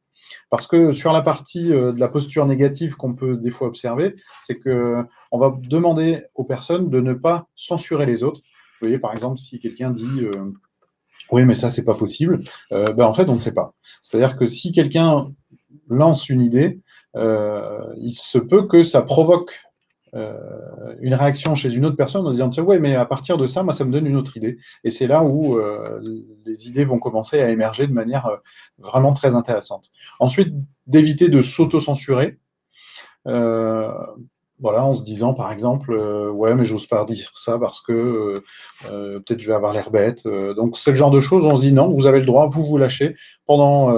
Parce que sur la partie de la posture négative qu'on peut des fois observer, c'est qu'on va demander aux personnes de ne pas censurer les autres. Vous voyez, par exemple, si quelqu'un dit oui, mais ça, c'est pas possible, en fait, on ne sait pas. C'est-à-dire que si quelqu'un lance une idée, il se peut que ça provoque une réaction chez une autre personne en disant ouais, mais à partir de ça, moi, ça me donne une autre idée. Et c'est là où les idées vont commencer à émerger de manière vraiment très intéressante. Ensuite, d'éviter de s'auto-censurer. Voilà, en se disant par exemple ouais, mais j'ose pas dire ça parce que peut-être je vais avoir l'air bête. Donc c'est le genre de choses où on se dit non, vous avez le droit, vous lâchez pendant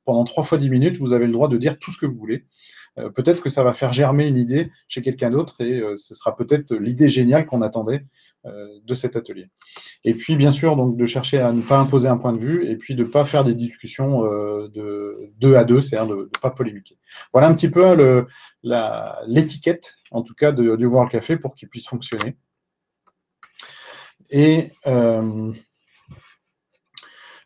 3 fois 10 minutes, vous avez le droit de dire tout ce que vous voulez. Peut-être que ça va faire germer une idée chez quelqu'un d'autre et ce sera peut-être l'idée géniale qu'on attendait de cet atelier. Et puis, bien sûr, donc, de chercher à ne pas imposer un point de vue et puis de ne pas faire des discussions de 2 à 2, c'est-à-dire de ne pas polémiquer. Voilà un petit peu l'étiquette, en tout cas, du World Café pour qu'il puisse fonctionner. Et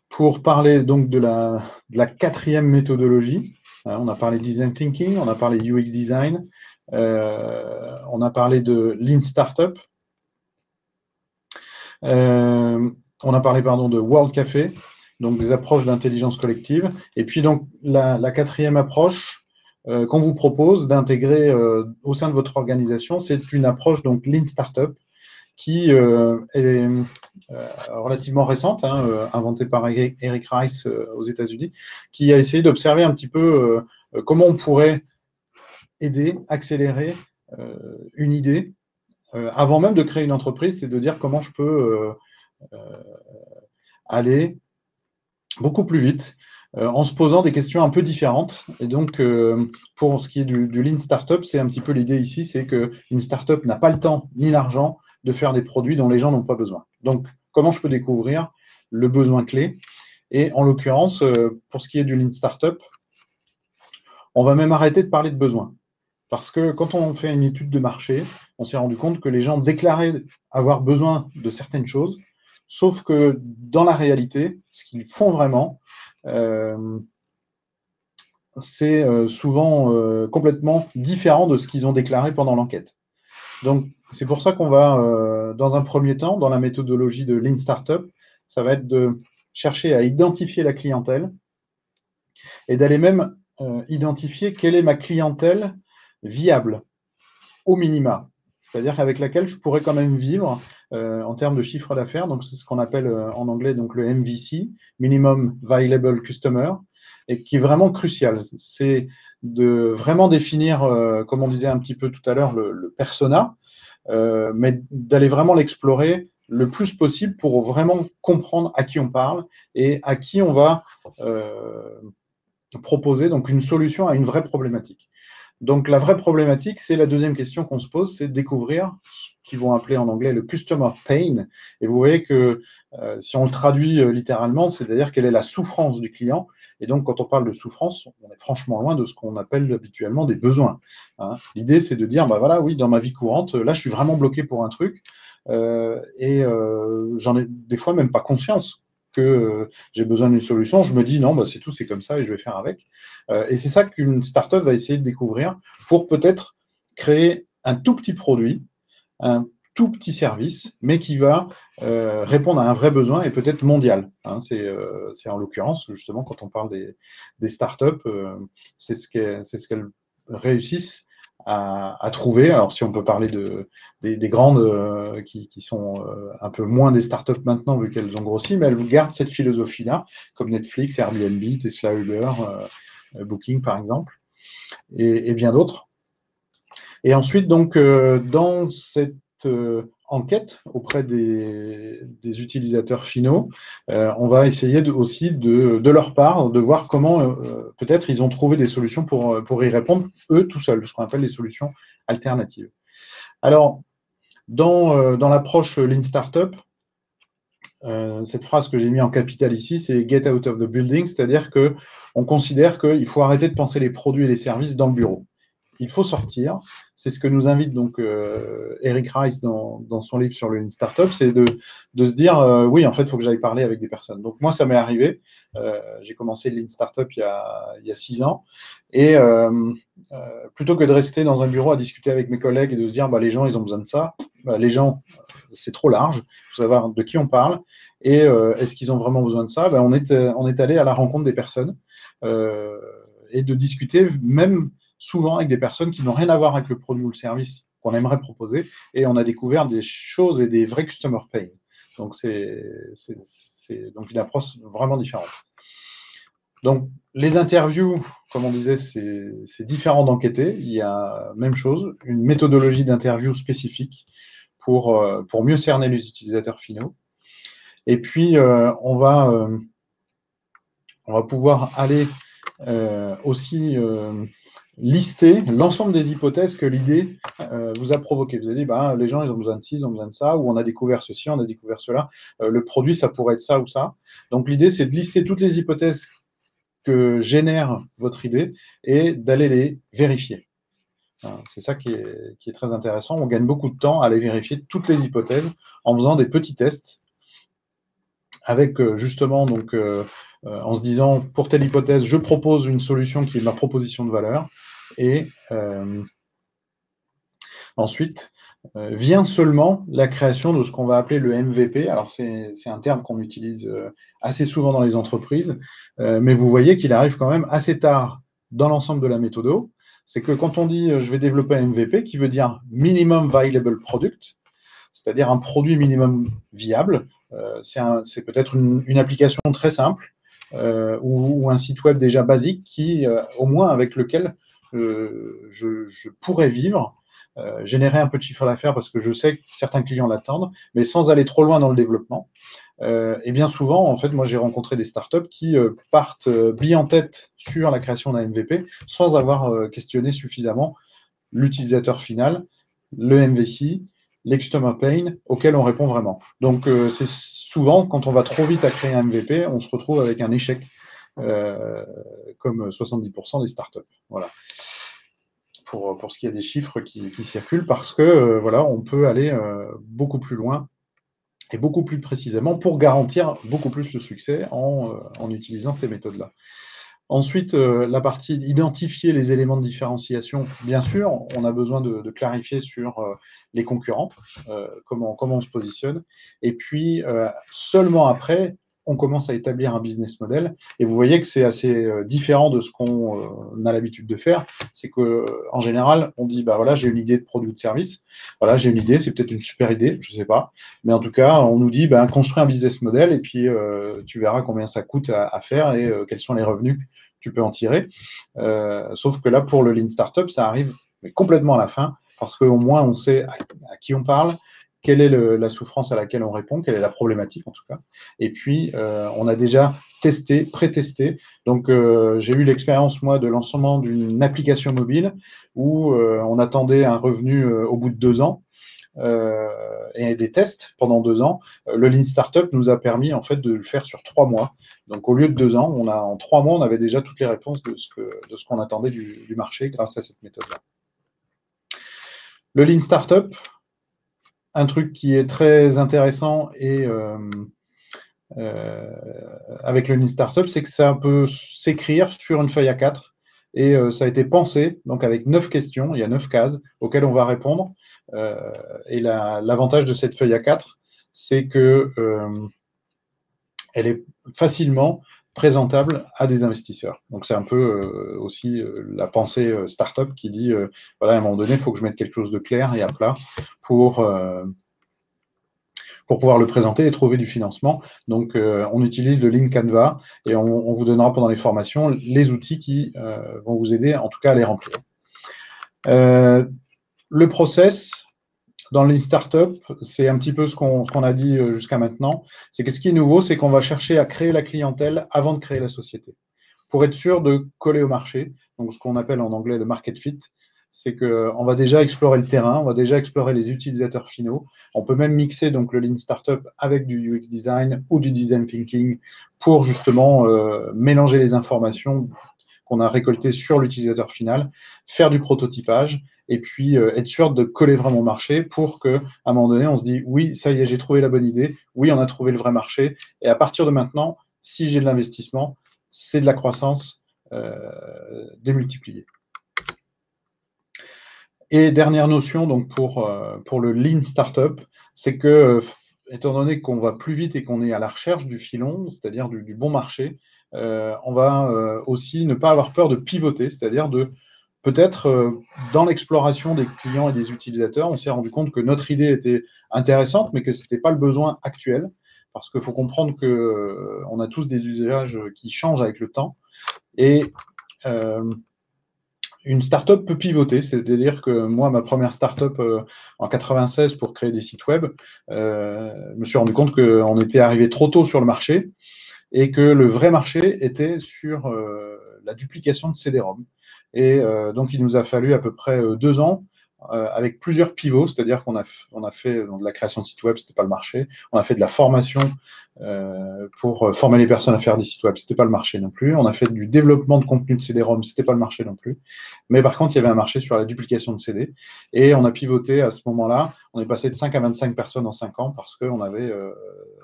pour parler donc de la 4e méthodologie, on a parlé de design thinking, on a parlé de UX design, on a parlé de Lean Startup, on a parlé de World Café, donc des approches d'intelligence collective. Et puis donc la 4e approche qu'on vous propose d'intégrer au sein de votre organisation, c'est une approche donc Lean Startup qui est relativement récente, inventée par Eric Rice aux États-Unis, qui a essayé d'observer un petit peu comment on pourrait aider, accélérer une idée avant même de créer une entreprise, c'est de dire comment je peux aller beaucoup plus vite en se posant des questions un peu différentes. Et donc, pour ce qui est du Lean Startup, c'est un petit peu l'idée ici, c'est qu'une startup n'a pas le temps ni l'argent de faire des produits dont les gens n'ont pas besoin. Donc, comment je peux découvrir le besoin clé? Et en l'occurrence, pour ce qui est du Lean Startup, on va même arrêter de parler de besoin. Parce que quand on fait une étude de marché, on s'est rendu compte que les gens déclaraient avoir besoin de certaines choses, sauf que dans la réalité, ce qu'ils font vraiment, c'est souvent complètement différent de ce qu'ils ont déclaré pendant l'enquête. Donc, c'est pour ça qu'on va, dans un premier temps, dans la méthodologie de Lean Startup, ça va être de chercher à identifier la clientèle et d'aller même identifier quelle est ma clientèle viable, au minima, c'est-à-dire avec laquelle je pourrais quand même vivre en termes de chiffre d'affaires. Donc, c'est ce qu'on appelle en anglais donc, le MVC, Minimum Viable Customer, et qui est vraiment crucial. C'est de vraiment définir, comme on disait un petit peu tout à l'heure, le persona, mais d'aller vraiment l'explorer le plus possible pour vraiment comprendre à qui on parle et à qui on va proposer donc une solution à une vraie problématique. Donc, la vraie problématique, c'est la deuxième question qu'on se pose, c'est de découvrir ce qu'ils vont appeler en anglais le customer pain. Et vous voyez que si on le traduit littéralement, c'est-à-dire quelle est la souffrance du client. Et donc, quand on parle de souffrance, on est franchement loin de ce qu'on appelle habituellement des besoins. L'idée, c'est de dire, bah voilà, oui, dans ma vie courante, là, je suis vraiment bloqué pour un truc. Et j'en ai des fois même pas conscience que j'ai besoin d'une solution, je me dis non, bah, c'est tout, c'est comme ça et je vais faire avec. Et c'est ça qu'une startup va essayer de découvrir pour peut-être créer un tout petit produit, un tout petit service, mais qui va répondre à un vrai besoin et peut-être mondial. C'est en l'occurrence, justement, quand on parle des startups, c'est ce qu'elles réussissent à trouver. Alors, si on peut parler des grandes qui sont un peu moins des startups maintenant, vu qu'elles ont grossi, mais elles gardent cette philosophie-là, comme Netflix, Airbnb, Tesla, Uber, Booking, par exemple, et bien d'autres. Et ensuite, donc, dans cette enquête auprès des utilisateurs finaux, on va essayer aussi de leur part de voir comment peut-être ils ont trouvé des solutions pour y répondre eux tout seuls, ce qu'on appelle les solutions alternatives. Alors, dans l'approche Lean Startup, cette phrase que j'ai mis en capital ici, c'est get out of the building, c'est-à-dire qu'on considère qu'il faut arrêter de penser les produits et les services dans le bureau. Il faut sortir. C'est ce que nous invite donc Eric Rice dans son livre sur le Lean Startup, c'est de se dire oui, en fait, il faut que j'aille parler avec des personnes. Donc moi, ça m'est arrivé. J'ai commencé le Lean Startup il y a 6 ans. Et plutôt que de rester dans un bureau à discuter avec mes collègues et de se dire bah, les gens, ils ont besoin de ça, bah, les gens, c'est trop large. Il faut savoir de qui on parle et est-ce qu'ils ont vraiment besoin de ça. Ben, on est allé à la rencontre des personnes et de discuter même souvent avec des personnes qui n'ont rien à voir avec le produit ou le service qu'on aimerait proposer, et on a découvert des choses et des vrais customer pain. Donc, c'est donc une approche vraiment différente. Donc, les interviews, comme on disait, c'est différent d'enquêter. Il y a, même chose, une méthodologie d'interview spécifique pour mieux cerner les utilisateurs finaux. Et puis, on va pouvoir aller aussi lister l'ensemble des hypothèses que l'idée vous a provoquées. Vous avez dit, bah, les gens, ils ont besoin de ci, ils ont besoin de ça, ou on a découvert ceci, on a découvert cela. Le produit, ça pourrait être ça ou ça. Donc, l'idée, c'est de lister toutes les hypothèses que génère votre idée et d'aller les vérifier. C'est ça qui est très intéressant. On gagne beaucoup de temps à aller vérifier toutes les hypothèses en faisant des petits tests avec justement donc en se disant pour telle hypothèse, je propose une solution qui est ma proposition de valeur et ensuite vient seulement la création de ce qu'on va appeler le MVP. Alors c'est un terme qu'on utilise assez souvent dans les entreprises, mais vous voyez qu'il arrive quand même assez tard dans l'ensemble de la méthode. C'est que quand on dit je vais développer un MVP, qui veut dire Minimum Viable Product, c'est-à-dire un produit minimum viable. C'est peut-être une application très simple ou un site web déjà basique qui, au moins avec lequel je pourrais vivre, générer un peu de chiffre d'affaires parce que je sais que certains clients l'attendent, mais sans aller trop loin dans le développement. Et bien souvent, en fait, moi j'ai rencontré des startups qui partent billes en tête sur la création d'un MVP sans avoir questionné suffisamment l'utilisateur final, le MVC, les customer pain auxquels on répond vraiment. Donc c'est souvent, quand on va trop vite à créer un MVP, on se retrouve avec un échec, comme 70% des startups. Voilà. Pour ce qui est des chiffres qui circulent, parce que voilà, on peut aller beaucoup plus loin et beaucoup plus précisément pour garantir beaucoup plus le succès en utilisant ces méthodes-là. Ensuite, la partie identifier les éléments de différenciation, bien sûr, on a besoin de clarifier sur les concurrents, comment on se positionne. Et puis, seulement après, on commence à établir un business model. Et vous voyez que c'est assez différent de ce qu'on a l'habitude de faire. C'est qu'en général, on dit, bah voilà, j'ai une idée de produit ou de service. Voilà, j'ai une idée, c'est peut-être une super idée, je ne sais pas. Mais en tout cas, on nous dit, bah, construis un business model et puis tu verras combien ça coûte à faire et quels sont les revenus que tu peux en tirer. Sauf que là, pour le Lean Startup, ça arrive complètement à la fin parce qu'au moins, on sait à qui on parle, quelle est la souffrance à laquelle on répond, quelle est la problématique en tout cas. Et puis, on a déjà testé, pré-testé. Donc, j'ai eu l'expérience, moi, de lancement d'une application mobile où on attendait un revenu au bout de 2 ans. Et des tests pendant 2 ans. Le Lean Startup nous a permis en fait de le faire sur 3 mois. Donc au lieu de 2 ans, en 3 mois, on avait déjà toutes les réponses de ce qu'on attendait du marché grâce à cette méthode-là. Le Lean Startup, un truc qui est très intéressant et avec le Lean Startup, c'est que ça peut s'écrire sur une feuille A4 et ça a été pensé donc avec 9 questions, il y a 9 cases auxquelles on va répondre. Et l'avantage de cette feuille A4, c'est que elle est facilement présentable à des investisseurs. Donc c'est un peu aussi la pensée startup qui dit voilà, à un moment donné, il faut que je mette quelque chose de clair et à plat pour pouvoir le présenter et trouver du financement. Donc, on utilise le Lean Canva et on vous donnera pendant les formations les outils qui vont vous aider, en tout cas, à les remplir. Le process dans le Lean Startup, c'est un petit peu ce qu'on a dit jusqu'à maintenant. C'est que ce qui est nouveau, c'est qu'on va chercher à créer la clientèle avant de créer la société, pour être sûr de coller au marché. Donc, ce qu'on appelle en anglais le market fit, c'est qu'on va déjà explorer le terrain, on va déjà explorer les utilisateurs finaux. On peut même mixer donc le Lean Startup avec du UX Design ou du Design Thinking pour justement mélanger les informations qu'on a récoltées sur l'utilisateur final, faire du prototypage et puis être sûr de coller vraiment au marché pour qu'à un moment donné, on se dit oui, ça y est, j'ai trouvé la bonne idée, oui, on a trouvé le vrai marché. Et à partir de maintenant, si j'ai de l'investissement, c'est de la croissance démultipliée. Et dernière notion donc pour le Lean Startup, c'est que, étant donné qu'on va plus vite et qu'on est à la recherche du filon, c'est-à-dire du bon marché, on va aussi ne pas avoir peur de pivoter, c'est-à-dire de peut-être dans l'exploration des clients et des utilisateurs, on s'est rendu compte que notre idée était intéressante, mais que ce n'était pas le besoin actuel, parce qu'il faut comprendre qu'on a tous des usages qui changent avec le temps. Et une startup peut pivoter, c'est-à-dire que moi, ma première startup en 96 pour créer des sites web, je me suis rendu compte qu'on était arrivé trop tôt sur le marché et que le vrai marché était sur la duplication de CD-ROM. Et donc, il nous a fallu à peu près 2 ans avec plusieurs pivots, c'est-à-dire qu'on a fait donc, de la création de sites web, c'était pas le marché. On a fait de la formation pour former les personnes à faire des sites web, c'était pas le marché non plus. On a fait du développement de contenu de CD-ROM, c'était pas le marché non plus. Mais par contre, il y avait un marché sur la duplication de CD. Et on a pivoté à ce moment-là. On est passé de 5 à 25 personnes en 5 ans parce qu'on avait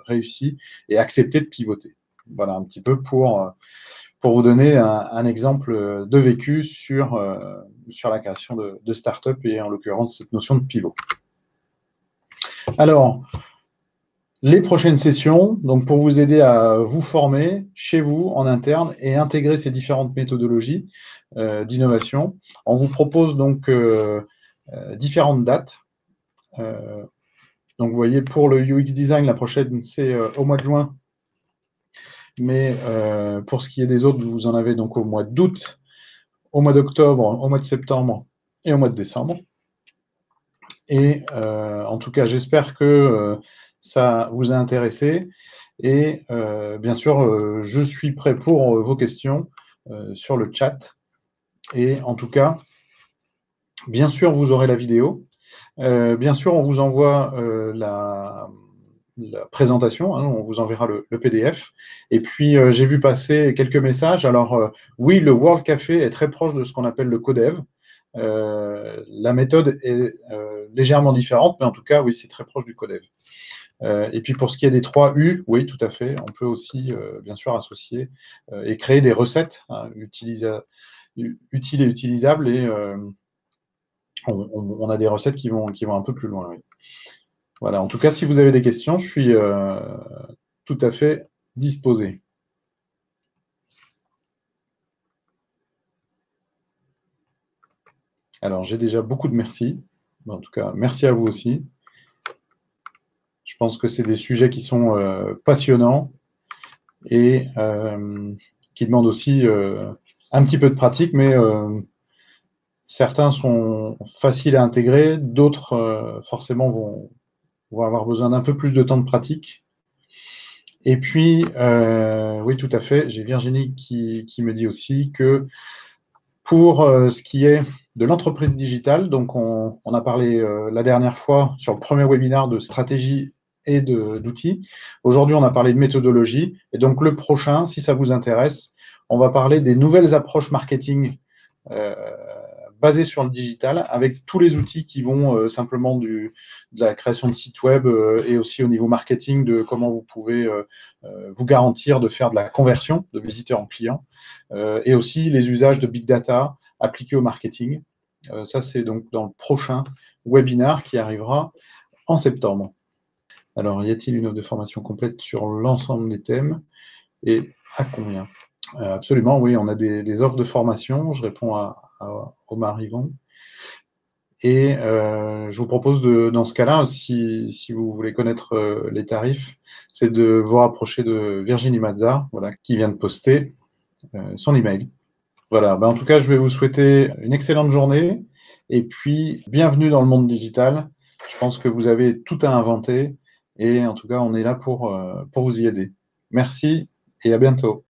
réussi et accepté de pivoter. Voilà un petit peu pour vous donner un exemple de vécu sur la création de start-up et en l'occurrence cette notion de pivot. Alors, les prochaines sessions, donc pour vous aider à vous former chez vous en interne et intégrer ces différentes méthodologies d'innovation, on vous propose donc différentes dates. Donc, vous voyez, pour le UX design, la prochaine, c'est au mois de juin. Mais pour ce qui est des autres, vous en avez donc au mois d'août, au mois d'octobre, au mois de septembre et au mois de décembre. Et en tout cas, j'espère que ça vous a intéressé. Et bien sûr, je suis prêt pour vos questions sur le chat. Et en tout cas, bien sûr, vous aurez la vidéo. Bien sûr, on vous envoie la présentation, hein, on vous enverra le PDF. Et puis, j'ai vu passer quelques messages. Alors, oui, le World Café est très proche de ce qu'on appelle le Codev. La méthode est légèrement différente, mais en tout cas, oui, c'est très proche du Codev. Et puis, pour ce qui est des 3 U, oui, tout à fait, on peut aussi, bien sûr, associer et créer des recettes hein, utiles et utilisables. Et on a des recettes qui vont un peu plus loin, oui. Voilà, en tout cas, si vous avez des questions, je suis tout à fait disposé. Alors, j'ai déjà beaucoup de merci. En tout cas, merci à vous aussi. Je pense que c'est des sujets qui sont passionnants et qui demandent aussi un petit peu de pratique, mais certains sont faciles à intégrer, d'autres forcément vont avoir besoin d'un peu plus de temps de pratique. Et puis, oui, tout à fait, j'ai Virginie qui me dit aussi que pour ce qui est de l'entreprise digitale, donc on a parlé la dernière fois sur le premier webinaire de stratégie et d'outils. Aujourd'hui, on a parlé de méthodologie. Et donc, le prochain, si ça vous intéresse, on va parler des nouvelles approches marketing basées sur le digital, avec tous les outils qui vont simplement de la création de sites web et aussi au niveau marketing de comment vous pouvez vous garantir de faire de la conversion de visiteurs en clients et aussi les usages de big data appliqués au marketing. Ça, c'est donc dans le prochain webinaire qui arrivera en septembre. Alors, y a-t-il une offre de formation complète sur l'ensemble des thèmes et à combien? Absolument, oui, on a des offres de formation. Je réponds à Omar Yvon. Et je vous propose, dans ce cas-là, si vous voulez connaître les tarifs, c'est de vous rapprocher de Virginie Mazza, voilà, qui vient de poster son email. Voilà, en tout cas, je vais vous souhaiter une excellente journée et puis bienvenue dans le monde digital. Je pense que vous avez tout à inventer et en tout cas, on est là pour vous y aider. Merci et à bientôt.